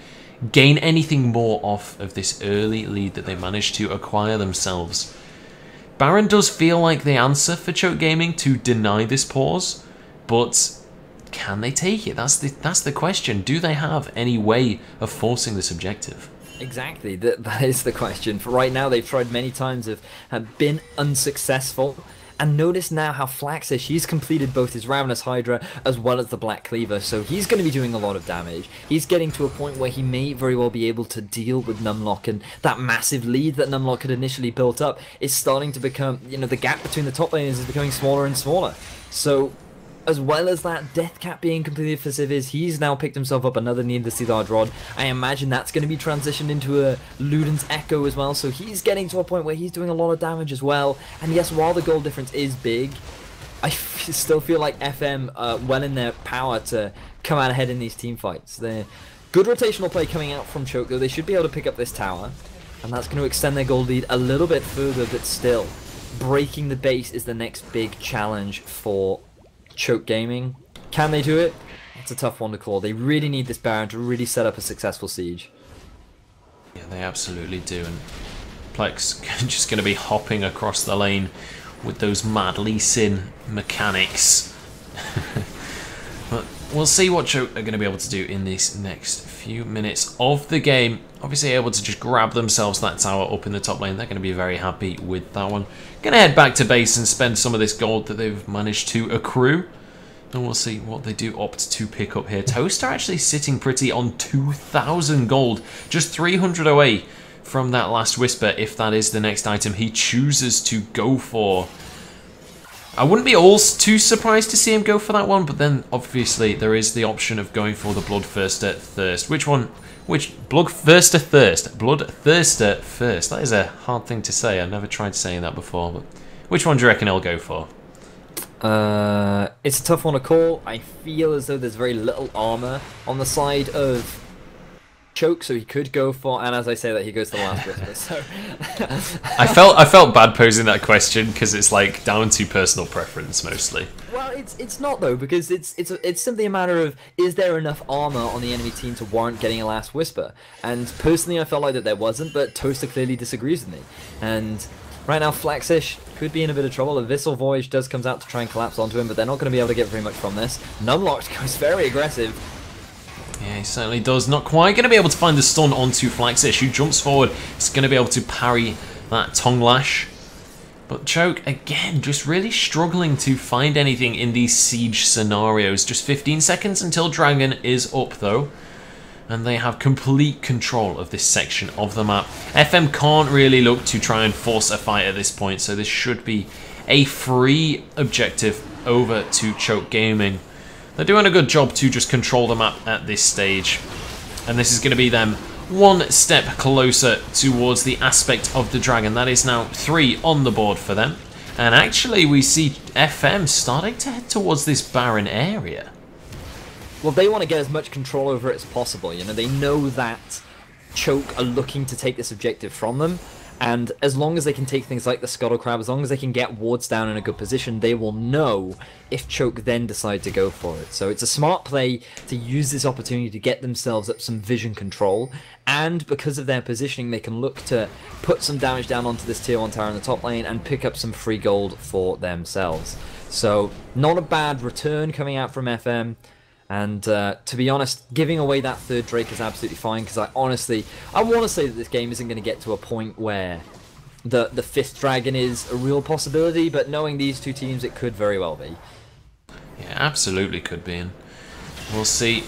gain anything more off of this early lead that they managed to acquire themselves. Baron does feel like the answer for Choke Gaming to deny this pause, but can they take it? That's the question. Do they have any way of forcing this objective? Exactly, that is the question. For right now, they've tried many times, have been unsuccessful. And notice now how Flax says she's completed both his Ravenous Hydra as well as the Black Cleaver, so he's going to be doing a lot of damage. He's getting to a point where he may very well be able to deal with Numlock, and that massive lead that Numlock had initially built up is starting to become, you know, the gap between the top laners is becoming smaller and smaller. So as well as that death cap being completed for Ziviz, he's now picked himself up another Needlessly Large Rod. I imagine that's going to be transitioned into a Luden's Echo as well, so he's getting to a point where he's doing a lot of damage as well. And yes, while the goal difference is big, I still feel like FM are well in their power to come out ahead in these team fights. They're good rotational play coming out from Choke, though. They should be able to pick up this tower, and that's going to extend their gold lead a little bit further, but still, breaking the base is the next big challenge for Choke Gaming. Can they do it? It's a tough one to call. They really need this Baron to really set up a successful siege. Yeah, they absolutely do. And Plex just going to be hopping across the lane with those Mad Lee Sin mechanics. But we'll see what Choke are going to be able to do in these next few minutes of the game. Obviously able to just grab themselves that tower up in the top lane. They're going to be very happy with that one. Going to head back to base and spend some of this gold that they've managed to accrue. And we'll see what they do opt to pick up here. Toaster actually sitting pretty on 2,000 gold. Just 300 away from that last Whisper, if that is the next item he chooses to go for. I wouldn't be all too surprised to see him go for that one, but then obviously there is the option of going for the Bloodthirster Thirst. Which one? Which? Bloodthirster Thirst. Bloodthirster First. That is a hard thing to say. I've never tried saying that before, but which one do you reckon he'll go for? It's a tough one to call. I feel as though there's very little armor on the side of Choke, so he could go for, and as I say that, he goes to the last whisper. So I felt bad posing that question because it's like down to personal preference mostly. Well, it's not though, because it's simply a matter of, is there enough armor on the enemy team to warrant getting a last whisper? And personally, I felt like that there wasn't, but Toaster clearly disagrees with me. And right now, Flaxish could be in a bit of trouble. A Vissel Voyage comes out to try and collapse onto him, but they're not going to be able to get very much from this. Numlocked goes very aggressive. Yeah, he certainly does. Not quite going to be able to find the stun onto Flaxish, who jumps forward. He's going to be able to parry that Tongue Lash. But Choke, again, just really struggling to find anything in these siege scenarios. Just 15 seconds until Dragon is up, though. And they have complete control of this section of the map. FM can't really look to try and force a fight at this point, so this should be a free objective over to Choke Gaming. They're doing a good job to just control the map at this stage. And this is going to be them one step closer towards the aspect of the Dragon. That is now 3 on the board for them. And actually we see FM starting to head towards this Baron area. Well, they want to get as much control over it as possible. You know, they know that Choke are looking to take this objective from them. And as long as they can take things like the Scuttle Crab, as long as they can get wards down in a good position, they will know if Choke then decide to go for it. So it's a smart play to use this opportunity to get themselves up some vision control. And because of their positioning, they can look to put some damage down onto this tier 1 tower in the top lane and pick up some free gold for themselves. So not a bad return coming out from FM. And to be honest, giving away that third Drake is absolutely fine, because I want to say that this game isn't going to get to a point where the 5th Dragon is a real possibility, but knowing these two teams, it could very well be. Yeah, absolutely could be, and we'll see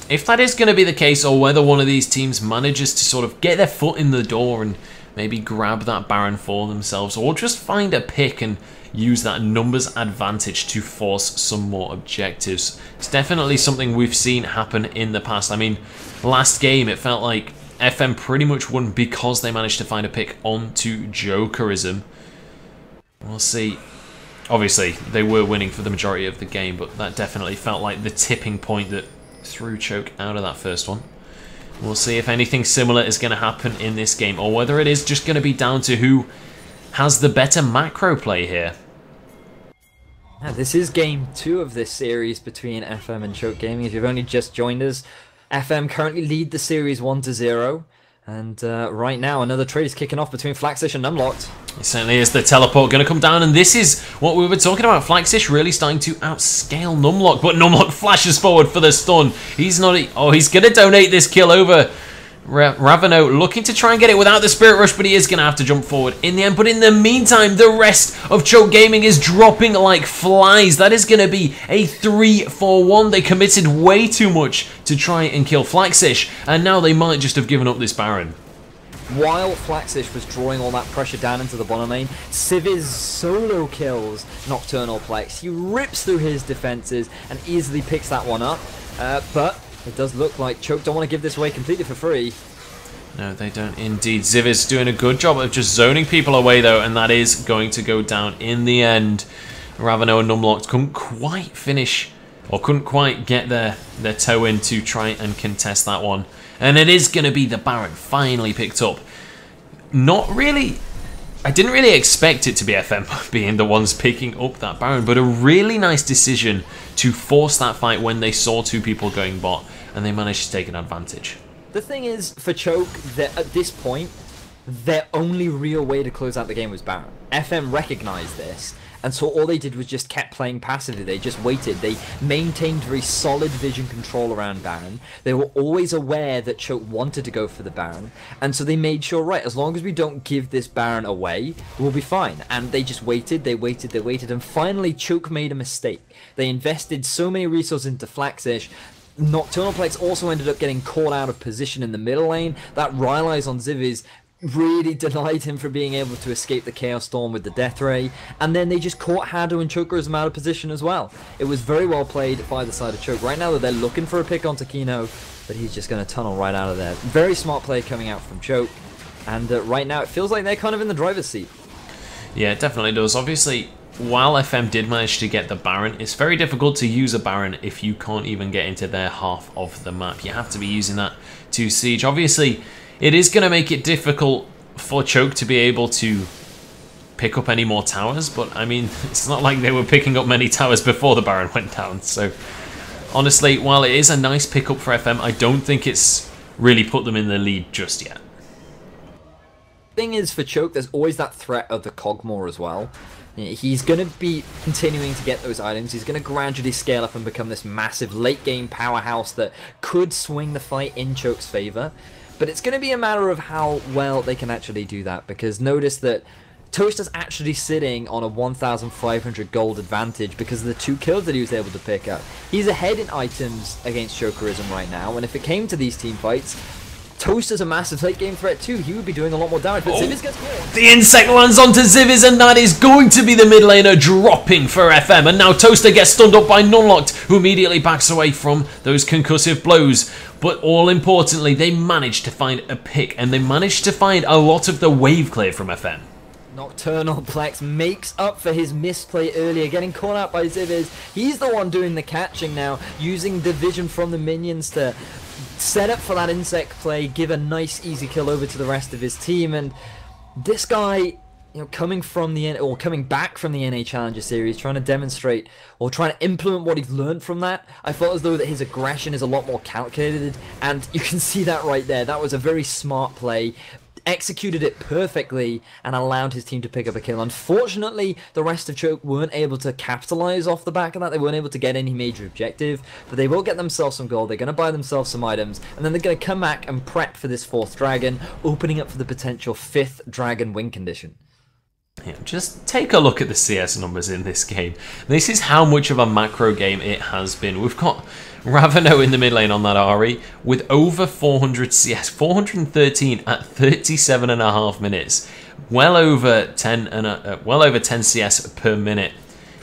if that is going to be the case, or whether one of these teams manages to sort of get their foot in the door and maybe grab that Baron for themselves, or just find a pick and use that numbers advantage to force some more objectives. It's definitely something we've seen happen in the past. I mean, last game it felt like FM pretty much won because they managed to find a pick onto Jokerism. We'll see. Obviously, they were winning for the majority of the game, but that definitely felt like the tipping point that threw Choke out of that first one. We'll see if anything similar is going to happen in this game, or whether it is just going to be down to who has the better macro play here. Yeah, this is game 2 of this series between FM and Choke Gaming. If you've only just joined us, FM currently lead the series 1-0. And right now, another trade is kicking off between Flaxish and Numlocked. It certainly is. The teleport going to come down, and this is what we were talking about. Flaxish really starting to outscale Numlock, but Numlock flashes forward for the stun. He's not... Oh, he's going to donate this kill over Raveno, looking to try and get it without the Spirit Rush, but he is going to have to jump forward in the end. But in the meantime, the rest of Choke Gaming is dropping like flies. That is going to be a 3-4-1. They committed way too much to try and kill Flaxish, and now they might just have given up this Baron. While Flaxish was drawing all that pressure down into the bottom lane, Civiz solo kills Nocturnal Plex. He rips through his defenses and easily picks that one up, but it does look like Choke don't want to give this away completely for free. No, they don't indeed. Ziviz doing a good job of just zoning people away, though, and that is going to go down in the end. Raveno and Numlocked couldn't quite finish, or couldn't quite get their toe in to try and contest that one. And it is going to be the Baron finally picked up. Not really... I didn't really expect it to be FM being the ones picking up that Baron, but a really nice decision to force that fight when they saw two people going bot, and they managed to take an advantage. The thing is, for Choke, that at this point, their only real way to close out the game was Baron. FM recognized this, and so all they did was just kept playing passively. They just waited. They maintained very solid vision control around Baron. They were always aware that Choke wanted to go for the Baron, and so they made sure, right, as long as we don't give this Baron away, we'll be fine. And they just waited, they waited, they waited, and finally Choke made a mistake. They invested so many resources into Flaxish. Nocturnal Plex also ended up getting caught out of position in the middle lane. That Rylai's on Ziviz really denied him from being able to escape the Chaos Storm with the Death Ray, and then they just caught Hado and Chokerism out of position as well. It was very well played by the side of Choke. Right now they're looking for a pick onto Kino, but he's just going to tunnel right out of there. Very smart play coming out from Choke, and right now it feels like they're kind of in the driver's seat. Yeah, it definitely does. Obviously, while FM did manage to get the Baron, it's very difficult to use a Baron if you can't even get into their half of the map. You have to be using that to siege. Obviously, it is going to make it difficult for Choke to be able to pick up any more towers, but I mean, it's not like they were picking up many towers before the Baron went down. So, honestly, while it is a nice pickup for FM, I don't think it's really put them in the lead just yet. Thing is, for Choke, there's always that threat of the Cogmore as well. He's going to be continuing to get those items. He's going to gradually scale up and become this massive late-game powerhouse that could swing the fight in Choke's favor. But it's going to be a matter of how well they can actually do that, because notice that Toaster's actually sitting on a 1,500 gold advantage because of the 2 kills that he was able to pick up. He's ahead in items against Chokerism right now, and if it came to these team fights, Toaster's a massive late game threat too. He would be doing a lot more damage, but Ziviz gets killed. The insect lands onto Ziviz, and that is going to be the mid laner dropping for FM. And now Toaster gets stunned up by Nunlocked, who immediately backs away from those concussive blows. But all importantly, they managed to find a pick, and they managed to find a lot of the wave clear from FM. Nocturnal Plex makes up for his misplay earlier, getting caught out by Ziviz. He's the one doing the catching now, using the vision from the minions to set up for that insect play, give a nice easy kill over to the rest of his team. And this guy, you know, coming back from the NA Challenger Series, trying to demonstrate or trying to implement what he's learned from that, I felt as though that his aggression is a lot more calculated, and you can see that right there. That was a very smart play. Executed it perfectly and allowed his team to pick up a kill. Unfortunately, the rest of Choke weren't able to capitalize off the back of that. They weren't able to get any major objective, but they will get themselves some gold. They're going to buy themselves some items, and then they're going to come back and prep for this 4th dragon, opening up for the potential 5th dragon win condition. Yeah, just take a look at the CS numbers in this game. This is how much of a macro game it has been. We've got Ravano in the mid lane on that Ahri with over 400 CS, 413 at 37.5 minutes, well over 10 CS per minute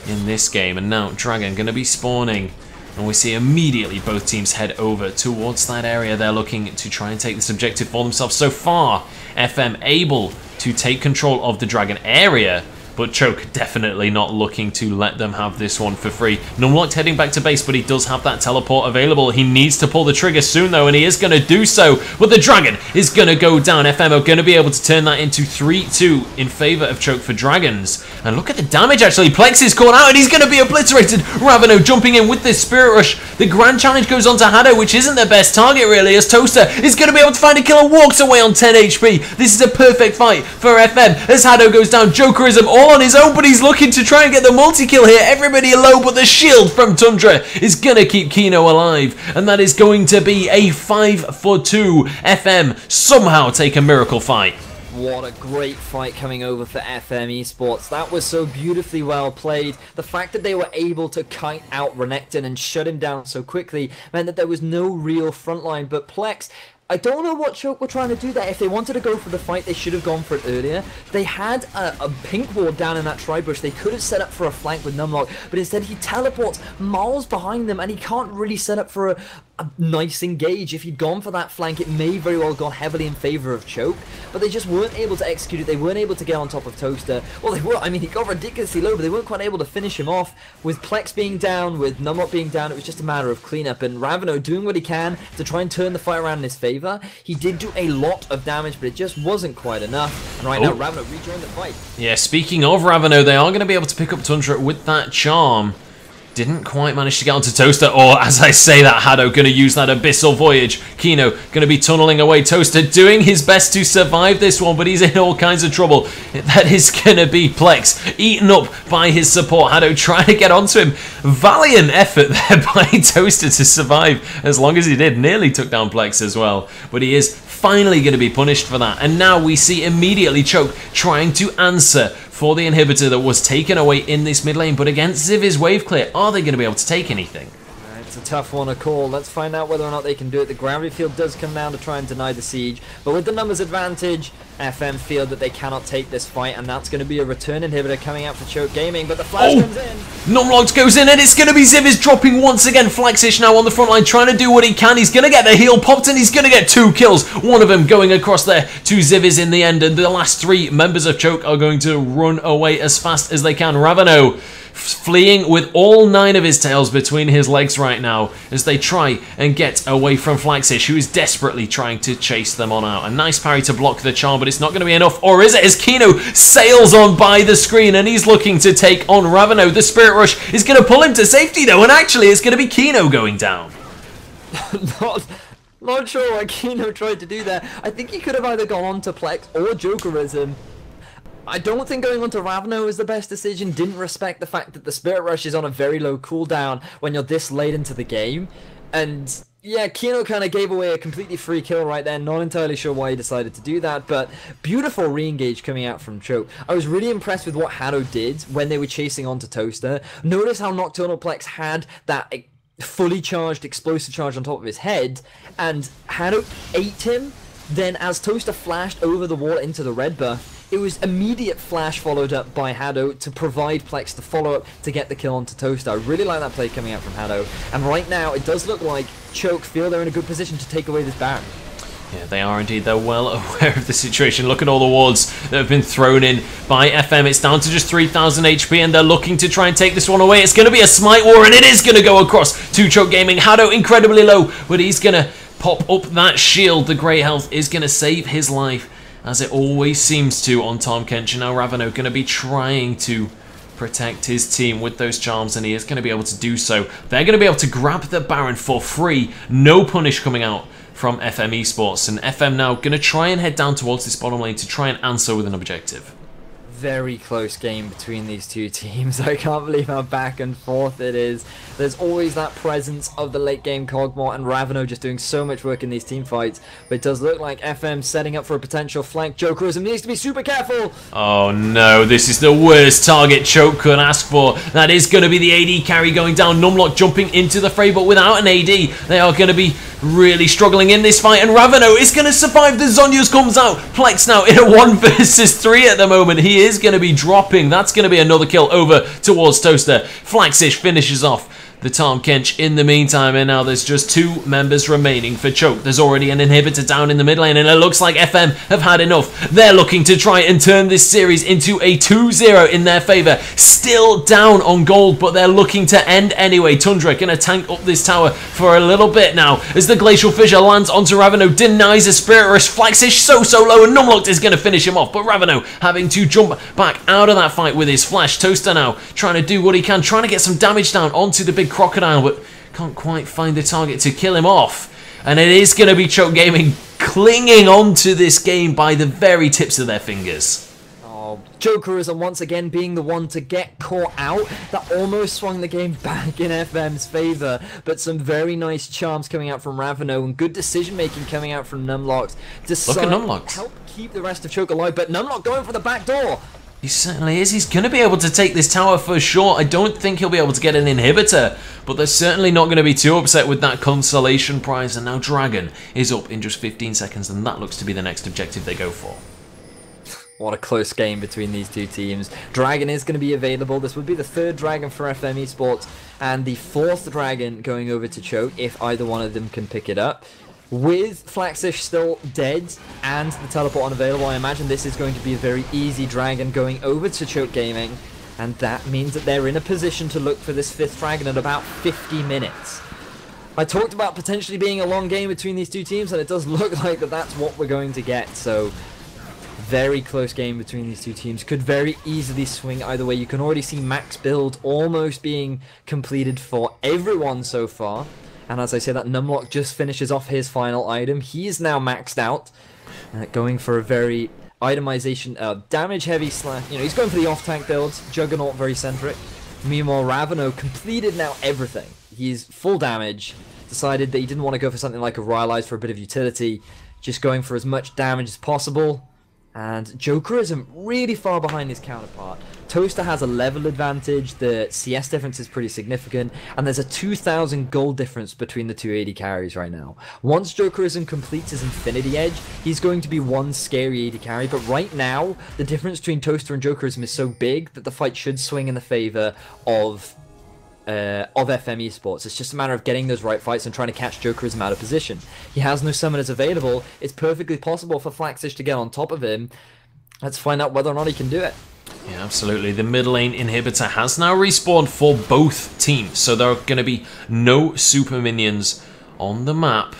in this game. And now Dragon going to be spawning, and we see immediately both teams head over towards that area. They're looking to try and take this objective for themselves. So far, FM able to take control of the Dragon area, but Choke definitely not looking to let them have this one for free. Numlocked heading back to base, but he does have that teleport available. He needs to pull the trigger soon though, and he is going to do so, but the Dragon is going to go down. FM are going to be able to turn that into 3-2 in favour of Choke for Dragons. And look at the damage actually. Plex is caught out and he's going to be obliterated. Ravano jumping in with this Spirit Rush. The Grand Challenge goes on to Hado, which isn't their best target really, as Toaster is going to be able to find a kill and walks away on 10 HP. This is a perfect fight for FM as Hado goes down. Jokerism all on his own, but he's looking to try and get the multi-kill here. Everybody low, but the shield from Tundra is going to keep Kino alive, and that is going to be a 5-for-2. FM somehow take a miracle fight. What a great fight coming over for FM Esports. That was so beautifully well played. The fact that they were able to kite out Renekton and shut him down so quickly meant that there was no real frontline, but Plex, I don't know what Choke were trying to do there. If they wanted to go for the fight, they should have gone for it earlier. They had a pink ward down in that tri-bush. They could have set up for a flank with Numlock, but instead he teleports miles behind them, and he can't really set up for a nice engage. If he'd gone for that flank, it may very well have gone heavily in favor of Choke, but they just weren't able to execute it. They weren't able to get on top of Toaster. Well, they were. I mean, he got ridiculously low, but they weren't quite able to finish him off. With Plex being down, with Numlock being down, it was just a matter of cleanup, and Ravano doing what he can to try and turn the fight around in his favor. He did do a lot of damage, but it just wasn't quite enough, and right now Ravano rejoined the fight. Yeah, speaking of Ravano, they are going to be able to pick up Tundra with that charm. Didn't quite manage to get onto Toaster, or as I say that, Hado going to use that Abyssal Voyage. Kino going to be tunneling away. Toaster doing his best to survive this one, but he's in all kinds of trouble. That is going to be Plex, eaten up by his support. Hado trying to get onto him. Valiant effort there by Toaster to survive as long as he did. Nearly took down Plex as well, but he is finally going to be punished for that. And now we see immediately Choke trying to answer for the inhibitor that was taken away in this mid lane, but against Zivi's wave clear, are they going to be able to take anything? It's a tough one to call. Let's find out whether or not they can do it. The gravity field does come down to try and deny the siege, but with the numbers advantage, FM feel that they cannot take this fight, and that's going to be a return inhibitor coming out for Choke Gaming, but the flash comes in. Numlocked goes in, and it's going to be Ziviz dropping once again. Flaxish now on the front line, trying to do what he can. He's going to get the heal popped, and he's going to get 2 kills. One of them going across there to Ziviz in the end, and the last 3 members of Choke are going to run away as fast as they can. Ravano fleeing with all 9 of his tails between his legs right now as they try and get away from Flaxish, who is desperately trying to chase them on out. A nice parry to block the charm, but it's not going to be enough, or is it? As Kino sails on by the screen and he's looking to take on Ravano. The Spirit Rush is going to pull him to safety though, and actually it's going to be Kino going down. Not sure why Kino tried to do that. I think he could have either gone on to Plex or Jokerism. I don't think going on to Ravano is the best decision. Didn't respect the fact that the Spirit Rush is on a very low cooldown when you're this late into the game. And yeah, Kino kind of gave away a completely free kill right there. Not entirely sure why he decided to do that, but beautiful re-engage coming out from Choke. I was really impressed with what Hado did when they were chasing onto Toaster. Notice how Nocturnal Plex had that fully charged explosive charge on top of his head, and Hado ate him. Then as Toaster flashed over the wall into the red buff, it was immediate flash followed up by Hado to provide Plex the follow-up to get the kill onto Toaster. I really like that play coming out from Hado. And right now, it does look like Choke feel they're in a good position to take away this Baron. Yeah, they are indeed. They're well aware of the situation. Look at all the wards that have been thrown in by FM. It's down to just 3,000 HP, and they're looking to try and take this one away. It's going to be a smite war, and it is going to go across to Choke Gaming. Hado incredibly low, but he's going to pop up that shield. The great health is going to save his life, as it always seems to on Tom Kench. Now Ravano going to be trying to protect his team with those charms, and he is going to be able to do so. They're going to be able to grab the Baron for free. No punish coming out from FM Esports, and FM now going to try and head down towards this bottom lane to try and answer with an objective. Very close game between these two teams. I can't believe how back and forth it is. There's always that presence of the late game Kog'Maw, and Ravano just doing so much work in these team fights. But it does look like FM setting up for a potential flank. Jokerism needs to be super careful. Oh no, this is the worst target Choke could ask for. That is going to be the AD carry going down. Numlock jumping into the fray, but without an AD, they are going to be really struggling in this fight, and Ravano is going to survive. The Zhonya's comes out. Plex now in a 1 versus 3 at the moment. He is going to be dropping. That's going to be another kill over towards Toaster. Flaxish finishes off the Tom Kench in the meantime, and now there's just 2 members remaining for Choke. There's already an inhibitor down in the mid lane, and it looks like FM have had enough. They're looking to try and turn this series into a 2-0 in their favour. Still down on gold, but they're looking to end anyway. Tundra going to tank up this tower for a little bit now as the Glacial Fissure lands onto Ravano, denies a Spirit Rush. Flaxish so low, and Numlocked is going to finish him off, but Ravano having to jump back out of that fight with his flash. Toaster now trying to do what he can, trying to get some damage down onto the big Crocodile, but can't quite find the target to kill him off. And it is going to be Choke Gaming clinging on to this game by the very tips of their fingers. Oh, Jokerism once again being the one to get caught out. That almost swung the game back in FM's favour, but some very nice charms coming out from Ravano and good decision making coming out from Numlocked. Look at Numlocked. Help keep the rest of Choke alive, but Numlocked going for the back door. He certainly is. He's going to be able to take this tower for sure. I don't think he'll be able to get an inhibitor, but they're certainly not going to be too upset with that consolation prize. And now Dragon is up in just 15 seconds, and that looks to be the next objective they go for. What a close game between these two teams. Dragon is going to be available. This would be the 3rd Dragon for FM Esports, and the 4th Dragon going over to Choke if either one of them can pick it up. With Flaxish still dead and the teleport unavailable, I imagine this is going to be a very easy Dragon going over to Choke Gaming, and that means that they're in a position to look for this 5th Dragon at about 50 minutes. I talked about potentially being a long game between these two teams, and it does look like that's what we're going to get. So, very close game between these two teams. Could very easily swing either way. You can already see max build almost being completed for everyone so far. And as I say, that Numlock just finishes off his final item. He is now maxed out, going for a very itemization, damage heavy slash. He's going for the off-tank builds. Juggernaut very centric. Meanwhile, Ravano completed now everything. He's full damage. Decided that he didn't want to go for something like a Rylai's for a bit of utility. Just going for as much damage as possible. And Joker isn't really far behind his counterpart. Toaster has a level advantage, the CS difference is pretty significant, and there's a 2,000 gold difference between the two AD carries right now. Once Jokerism completes his Infinity Edge, he's going to be one scary AD carry, but right now, the difference between Toaster and Jokerism is so big that the fight should swing in the favor of FM Esports. It's just a matter of getting those right fights and trying to catch Jokerism out of position. He has no summoners available. It's perfectly possible for Flaxish to get on top of him. Let's find out whether or not he can do it. Yeah, absolutely. The mid lane inhibitor has now respawned for both teams, so there are going to be no super minions on the map,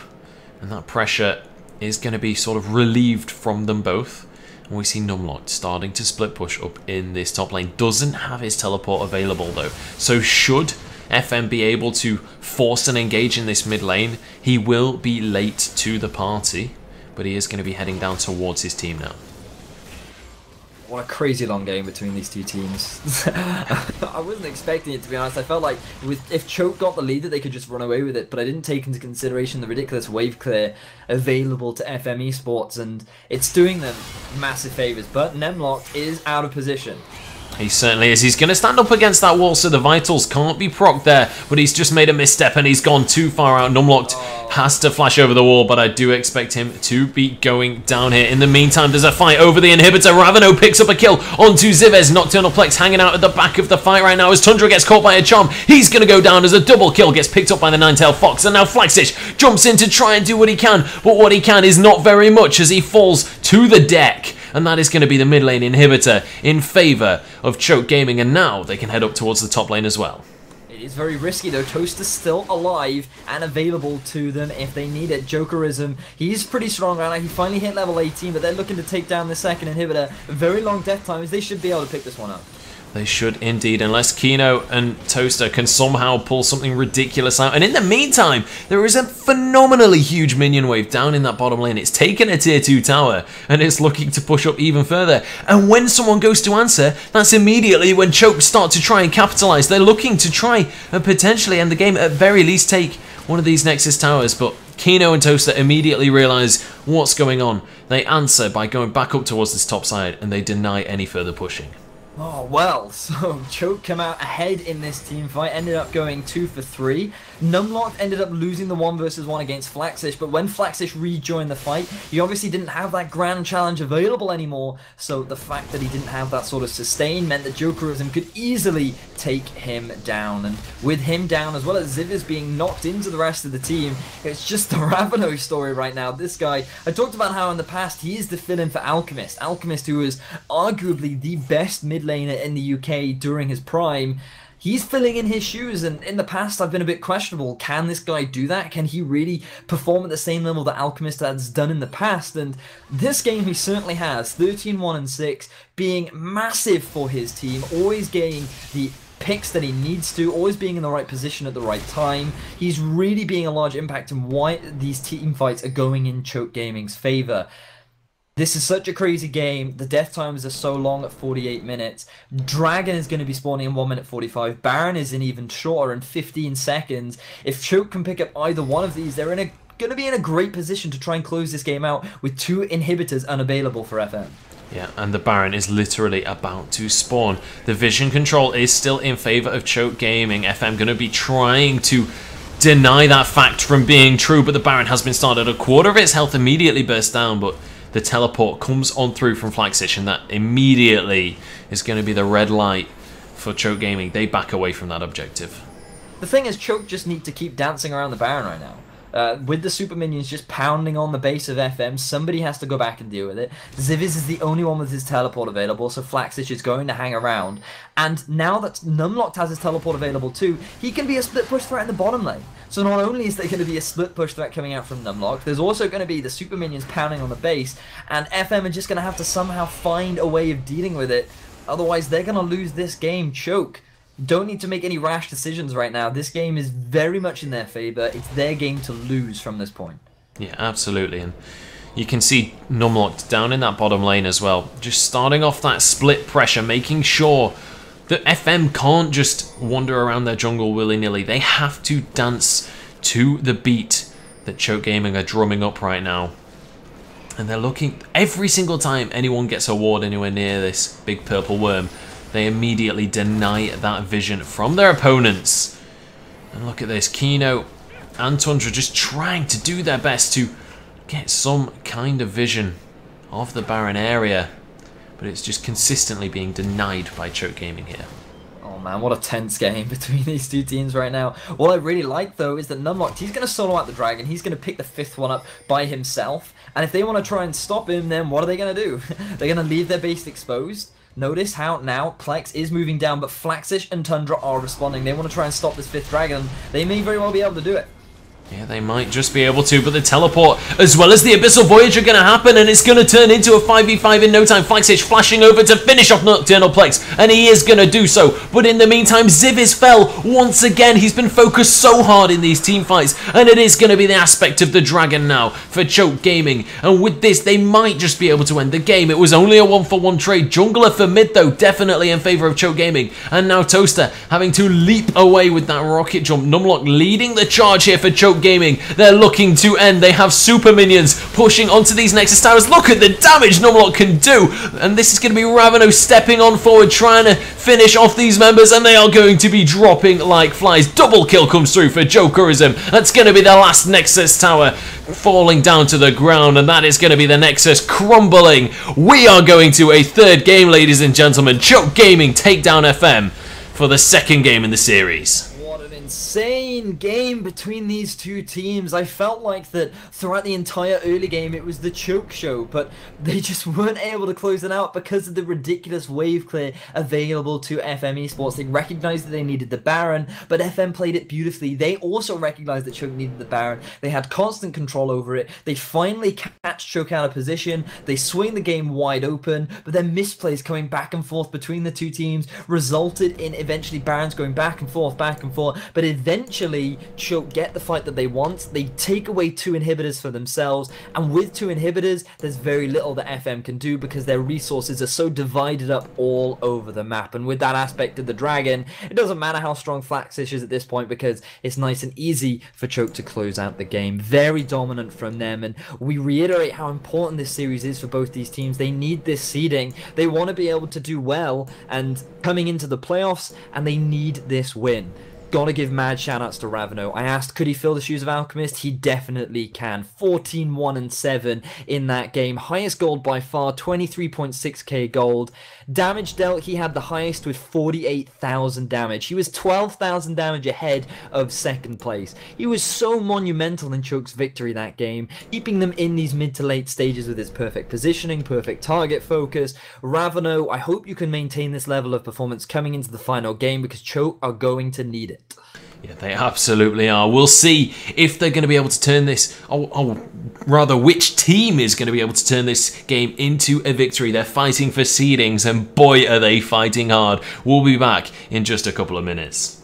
and that pressure is going to be sort of relieved from them both. And we see Numlocked starting to split push up in this top lane. Doesn't have his teleport available though, so should FM be able to force an engage in this mid lane, he will be late to the party, but he is going to be heading down towards his team now. What a crazy long game between these two teams. I wasn't expecting it, to be honest. I felt like if Choke got the lead that they could just run away with it, but I didn't take into consideration the ridiculous wave clear available to FM Esports, and it's doing them massive favours. But Numlocked is out of position. He certainly is. He's going to stand up against that wall, so the Vitals can't be procced there, but he's just made a misstep and he's gone too far out. Numlocked has to flash over the wall, but I do expect him to be going down here. In the meantime, there's a fight over the inhibitor. Ravano picks up a kill onto Zivez. Nocturnal Plex hanging out at the back of the fight right now as Tundra gets caught by a charm. He's going to go down as a double kill, gets picked up by the Ninetail Fox, and now Flaxish jumps in to try and do what he can, but what he can is not very much as he falls to the deck. And that is going to be the mid lane inhibitor in favour of Choke Gaming, and now they can head up towards the top lane as well. It is very risky though. Toaster's still alive and available to them if they need it. Jokerism, he's pretty strong right now. He finally hit level 18, but they're looking to take down the second inhibitor. Very long death times. They should be able to pick this one up. They should indeed, unless Kino and Toaster can somehow pull something ridiculous out. And in the meantime, there is a phenomenally huge minion wave down in that bottom lane. It's taken a tier 2 tower, and it's looking to push up even further. And when someone goes to answer, that's immediately when Choke start to try and capitalise. They're looking to try and potentially end the game, at very least take one of these Nexus towers. But Kino and Toaster immediately realise what's going on. They answer by going back up towards this top side, and they deny any further pushing. Oh, well, so Choke come out ahead in this team fight, ended up going 2 for 3. Numlocked ended up losing the 1 versus 1 against Flaxish, but when Flaxish rejoined the fight, he obviously didn't have that grand challenge available anymore, so the fact that he didn't have that sort of sustain meant that Jokerism could easily take him down, and with him down, as well as Zivez being knocked into the rest of the team, it's just the Ravano story right now. This guy, I talked about how in the past he is the fill-in for Alchemist. Alchemist, who is arguably the best mid laner in the UK during his prime. He's filling in his shoes, and in the past I've been a bit questionable. Can this guy do that? Can he really perform at the same level that Alchemist has done in the past? And this game he certainly has. 13-1-6, being massive for his team, always getting the picks that he needs to, always being in the right position at the right time. He's really being a large impact in why these team fights are going in Choke Gaming's favour. This is such a crazy game. The death times are so long at 48 minutes. Dragon is going to be spawning in 1 minute 45. Baron is in even shorter in 15 seconds. If Choke can pick up either one of these, they're going to be in a great position to try and close this game out with 2 inhibitors unavailable for FM. Yeah, and the Baron is literally about to spawn. The vision control is still in favour of Choke Gaming. FM going to be trying to deny that fact from being true, but the Baron has been started. A quarter of its health immediately burst down, but the teleport comes on through from Flaxish, and that immediately is going to be the red light for Choke Gaming. They back away from that objective. The thing is, Choke just need to keep dancing around the Baron right now. With the super minions just pounding on the base of FM, somebody has to go back and deal with it. Zivez is the only one with his teleport available, so Flaxish is going to hang around. And now that Numlocked has his teleport available too, he can be a split push threat in the bottom lane. So not only is there going to be a split push threat coming out from Numlocked, there's also going to be the super minions pounding on the base, and FM are just going to have to somehow find a way of dealing with it. Otherwise, they're going to lose this game. Choke don't need to make any rash decisions right now. This game is very much in their favour. It's their game to lose from this point. Yeah, absolutely. And you can see Numlocked down in that bottom lane as well. Just starting off that split pressure, making sure that FM can't just wander around their jungle willy-nilly. They have to dance to the beat that Choke Gaming are drumming up right now. And they're looking, every single time anyone gets a ward anywhere near this big purple worm, they immediately deny that vision from their opponents. And look at this, Kino and Tundra just trying to do their best to get some kind of vision of the Baron area. But it's just consistently being denied by Choke Gaming here. Oh man, what a tense game between these two teams right now. What I really like though is that Numlocked, he's going to solo out the dragon, he's going to pick the 5th one up by himself, and if they want to try and stop him, then what are they going to do? They're going to leave their base exposed. Notice how now Plex is moving down, but Flaxish and Tundra are responding. They want to try and stop this 5th dragon. They may very well be able to do it. Yeah, they might just be able to, but the teleport as well as the Abyssal Voyage are going to happen, and it's going to turn into a 5v5 in no time. Flaxish flashing over to finish off Nocturnal Plex, and he is going to do so. But in the meantime, Ziv is fell once again. He's been focused so hard in these team fights, and it is going to be the aspect of the dragon now for Choke Gaming. And with this, they might just be able to end the game. It was only a 1-for-1 trade. Jungler for mid, though, definitely in favour of Choke Gaming. And now Toaster having to leap away with that rocket jump. Numlock leading the charge here for Choke Gaming. They're looking to end. They have super minions pushing onto these Nexus towers. Look at the damage Numlock can do. And this is going to be Ravano stepping on forward, trying to finish off these members, and they are going to be dropping like flies. Double kill comes through for Jokerism. That's going to be the last Nexus tower falling down to the ground, and that is going to be the Nexus crumbling. We are going to a 3rd game, ladies and gentlemen. Choke Gaming take down FM for the 2nd game in the series. Insane game between these two teams. I felt like that throughout the entire early game it was the choke show, but they just weren't able to close it out because of the ridiculous wave clear available to FM Esports. They recognized that they needed the Baron, but FM played it beautifully. They also recognized that Choke needed the Baron. They had constant control over it. They finally catch Choke out of position. They swing the game wide open, but then misplays coming back and forth between the two teams resulted in eventually Barons going back and forth, but eventually Choke get the fight that they want. They take away 2 inhibitors for themselves, and with 2 inhibitors there's very little that FM can do because their resources are so divided up all over the map. And with that aspect of the dragon, it doesn't matter how strong Flaxish is at this point because it's nice and easy for Choke to close out the game. Very dominant from them, and we reiterate how important this series is for both these teams. They need this seeding. They want to be able to do well and coming into the playoffs, and they need this win. Gotta give mad shoutouts to Ravano. I asked, could he fill the shoes of Alchemist? He definitely can. 14, 1, and 7 in that game. Highest gold by far, 23.6k gold. Damage dealt, he had the highest with 48,000 damage. He was 12,000 damage ahead of 2nd place. He was so monumental in Choke's victory that game, keeping them in these mid to late stages with his perfect positioning, perfect target focus. Ravano, I hope you can maintain this level of performance coming into the final game because Choke are going to need it. Yeah, they absolutely are. We'll see if they're going to be able to turn this, rather which team is going to be able to turn this game into a victory. They're fighting for seedings, and boy are they fighting hard. We'll be back in just a couple of minutes.